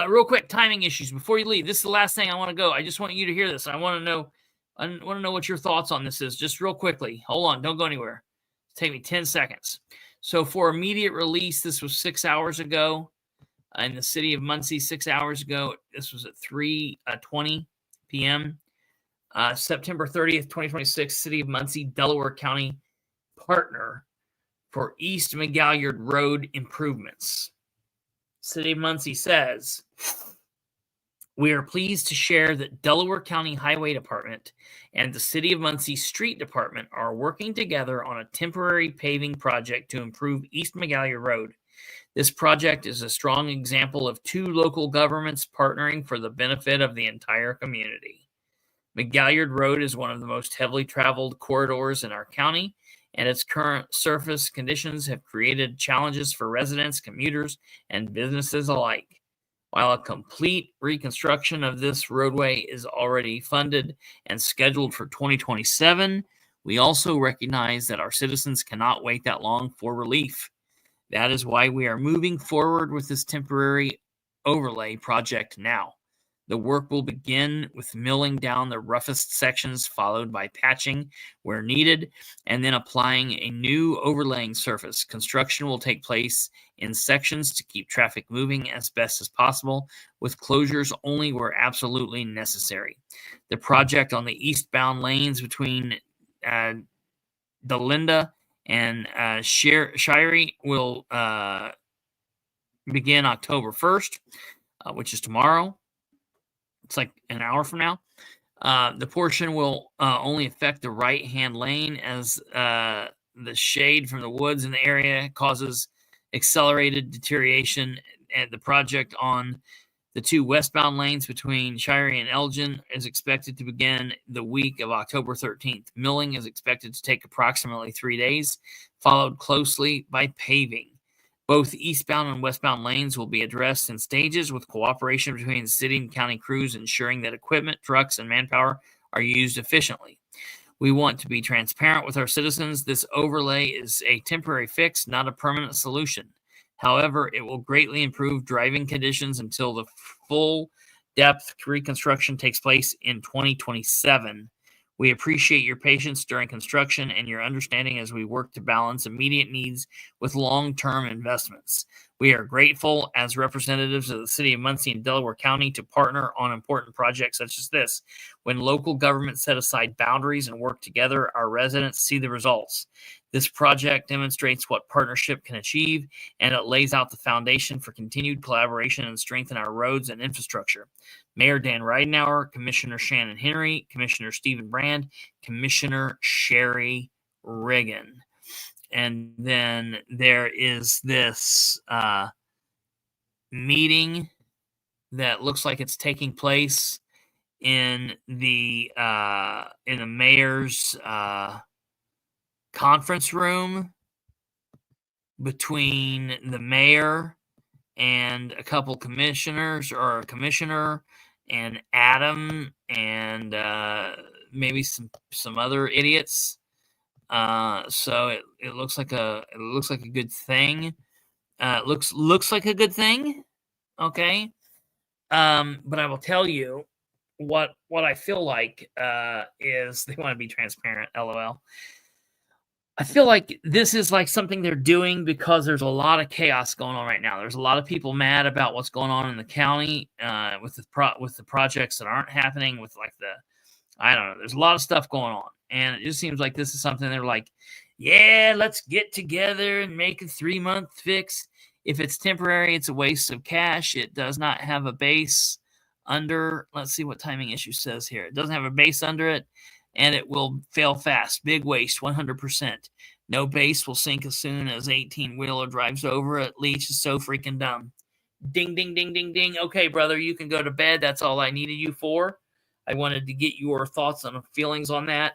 Real quick, timing issues before you leave. This is the last thing I want to go. I just want you to hear this. I want to know what your thoughts on this is. Just real quickly. Hold on. Don't go anywhere. Take me 10 seconds. So for immediate release, this was 6 hours ago in the city of Muncie. 6 hours ago. This was at 3:20 p.m. September 30th, 2026, city of Muncie, Delaware County partner for East McGalliard Road improvements. City of Muncie says, we are pleased to share that Delaware County Highway Department and the City of Muncie Street Department are working together on a temporary paving project to improve East McGalliard Road. This project is a strong example of two local governments partnering for the benefit of the entire community. McGalliard Road is one of the most heavily traveled corridors in our county, and its current surface conditions have created challenges for residents, commuters, and businesses alike. While a complete reconstruction of this roadway is already funded and scheduled for 2027, we also recognize that our citizens cannot wait that long for relief. That is why we are moving forward with this temporary overlay project now. The work will begin with milling down the roughest sections, followed by patching where needed, and then applying a new overlaying surface. Construction will take place in sections to keep traffic moving as best as possible, with closures only where absolutely necessary. The project on the eastbound lanes between Delinda and Shirey will begin October 1st, which is tomorrow. It's like an hour from now. The portion will only affect the right-hand lane as the shade from the woods in the area causes accelerated deterioration. And the project on The 2 westbound lanes between Shirey and Elgin is expected to begin the week of October 13th. Milling is expected to take approximately 3 days, followed closely by paving. Both eastbound and westbound lanes will be addressed in stages with cooperation between the city and county crews, ensuring that equipment, trucks, and manpower are used efficiently. We want to be transparent with our citizens. This overlay is a temporary fix, not a permanent solution. However, it will greatly improve driving conditions until the full depth reconstruction takes place in 2027. We appreciate your patience during construction and your understanding as we work to balance immediate needs with long-term investments. We are grateful as representatives of the city of Muncie and Delaware County to partner on important projects such as this. When local governments set aside boundaries and work together, our residents see the results. This project demonstrates what partnership can achieve, and it lays out the foundation for continued collaboration and strengthen our roads and infrastructure. Mayor Dan Ridenour, Commissioner Shannon Henry, Commissioner Stephen Brand, Commissioner Sherry Riggin. And then there is this meeting that looks like it's taking place in the mayor's conference room between the mayor and a couple commissioners, or a commissioner and Adam and maybe some other idiots. So it looks like a good thing. Looks like a good thing. Okay. But I will tell you what I feel like is they want to be transparent. LOL. I feel like this is like something they're doing because there's a lot of chaos going on right now. There's a lot of people mad about what's going on in the county with the projects that aren't happening, with like I don't know. There's a lot of stuff going on, and it just seems like this is something they're like, yeah, let's get together and make a 3-month fix. If it's temporary, it's a waste of cash. It does not have a base under. Let's see what timing issue says here. It doesn't have a base under it, and it will fail fast. Big waste, 100%. No base will sink as soon as 18-wheeler drives over it. Leach is so freaking dumb. Ding, ding, ding, ding, ding. Okay, brother, you can go to bed. That's all I needed you for. I wanted to get your thoughts and feelings on that.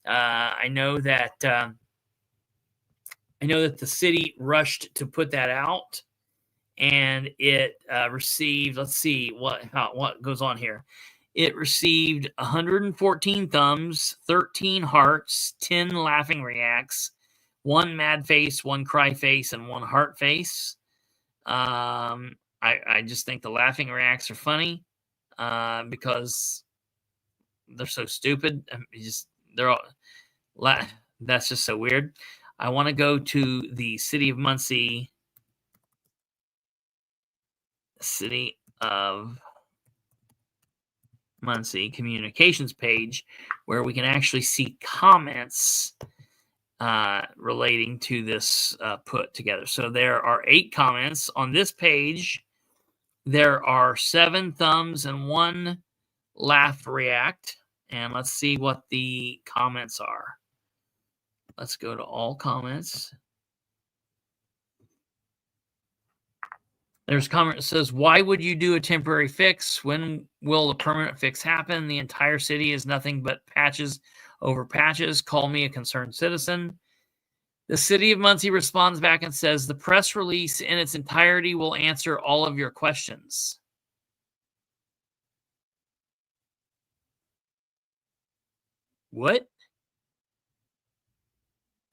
I know that the city rushed to put that out, and it received. Let's see what goes on here. It received 114 thumbs, 13 hearts, 10 laughing reacts, 1 mad face, 1 cry face, and 1 heart face. I just think the laughing reacts are funny because they're so stupid. That's just so weird. I want to go to the City of Muncie. City of Muncie communications page, where we can actually see comments relating to this put together. So there are 8 comments on this page. There are 7 thumbs and 1 laugh react. And let's see what the comments are. Let's go to all comments. There's a comment that says, why would you do a temporary fix? When will a permanent fix happen? The entire city is nothing but patches over patches. Call me a concerned citizen. The city of Muncie responds back and says, the press release in its entirety will answer all of your questions. What?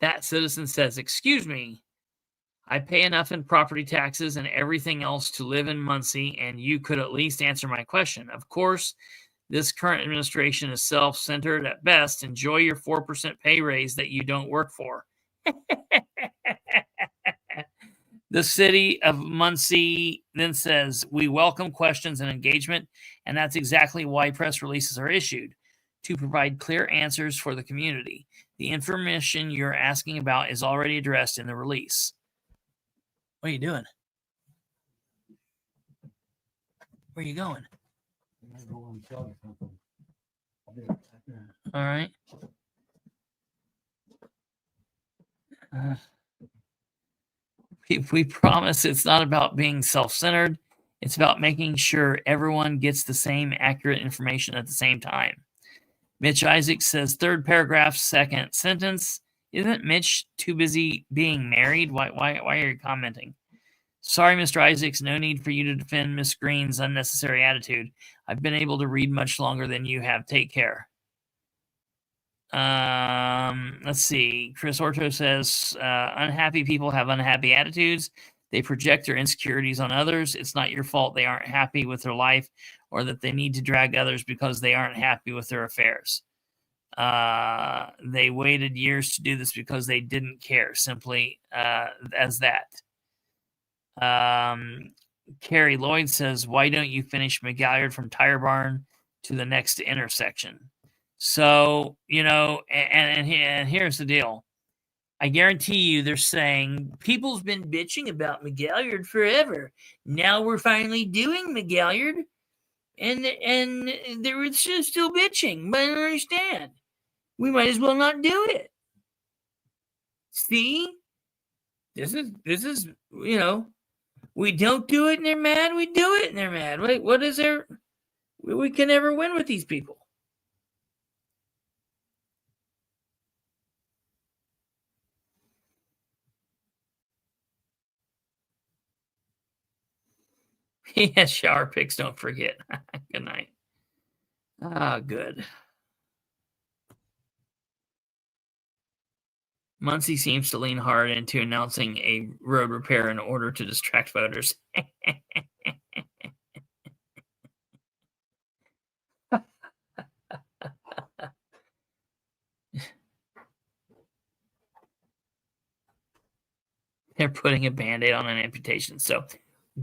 That citizen says, excuse me, I pay enough in property taxes and everything else to live in Muncie, and you could at least answer my question. Of course, this current administration is self-centered at best. Enjoy your 4% pay raise that you don't work for. The city of Muncie then says, we welcome questions and engagement, and that's exactly why press releases are issued, to provide clear answers for the community. The information you're asking about is already addressed in the release. What are you doing? Where are you going? All right. We promise it's not about being self-centered. It's about making sure everyone gets the same accurate information at the same time. Mitch Isaacs says, third paragraph, second sentence. Isn't Mitch too busy being married? Why are you commenting? Sorry, Mr. Isaacs, no need for you to defend Miss Green's unnecessary attitude. I've been able to read much longer than you have. Take care. Let's see. Chris Orto says, unhappy people have unhappy attitudes. They project their insecurities on others. It's not your fault they aren't happy with their life or that they need to drag others because they aren't happy with their affairs. They waited years to do this because they didn't care, simply as that. Carrie Lloyd says, why don't you finish McGalliard from Tire Barn to the next intersection? So, and here's the deal. I guarantee you they're saying people's been bitching about McGalliard forever. Now we're finally doing McGalliard, and they're still bitching. But I don't understand. We might as well not do it. See? This is we don't do it and they're mad. We do it and they're mad. Wait, what is there? We can never win with these people. Yeah, shower pics, don't forget. Good night. Ah, good. Muncie seems to lean hard into announcing a road repair in order to distract voters. They're putting a Band-Aid on an amputation. So,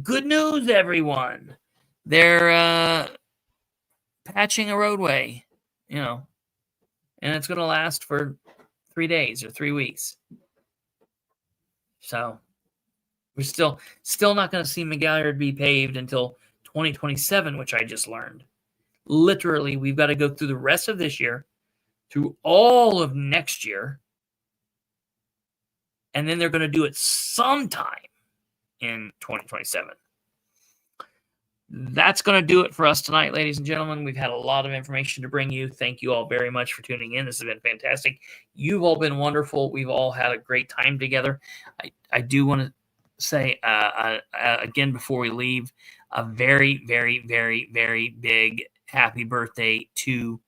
good news, everyone. They're patching a roadway, and it's going to last for 3 days or 3 weeks. So, we're still not going to see McGalliard be paved until 2027, which I just learned. Literally, we've got to go through the rest of this year, through all of next year, and then they're going to do it sometime in 2027. That's going to do it for us tonight, ladies and gentlemen. We've had a lot of information to bring you. Thank you all very much for tuning in. This has been fantastic. You've all been wonderful. We've all had a great time together. I do want to say, again, before we leave, a very, very, very, very big happy birthday to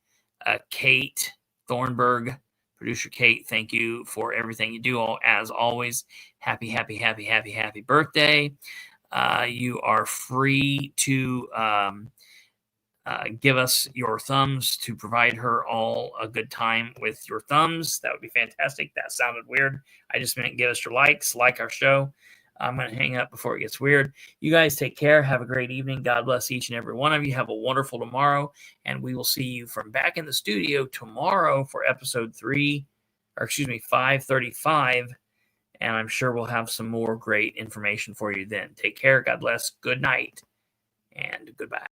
Kate Thornburg. Producer Kate, thank you for everything you do. As always, happy, happy, happy, happy, happy birthday. You are free to give us your thumbs to provide her all a good time with your thumbs. That would be fantastic. That sounded weird. I just meant give us your likes, like our show. I'm going to hang up before it gets weird. You guys take care. Have a great evening. God bless each and every one of you. Have a wonderful tomorrow. And we will see you from back in the studio tomorrow for episode 535. And I'm sure we'll have some more great information for you then. Take care. God bless. Good night. And goodbye.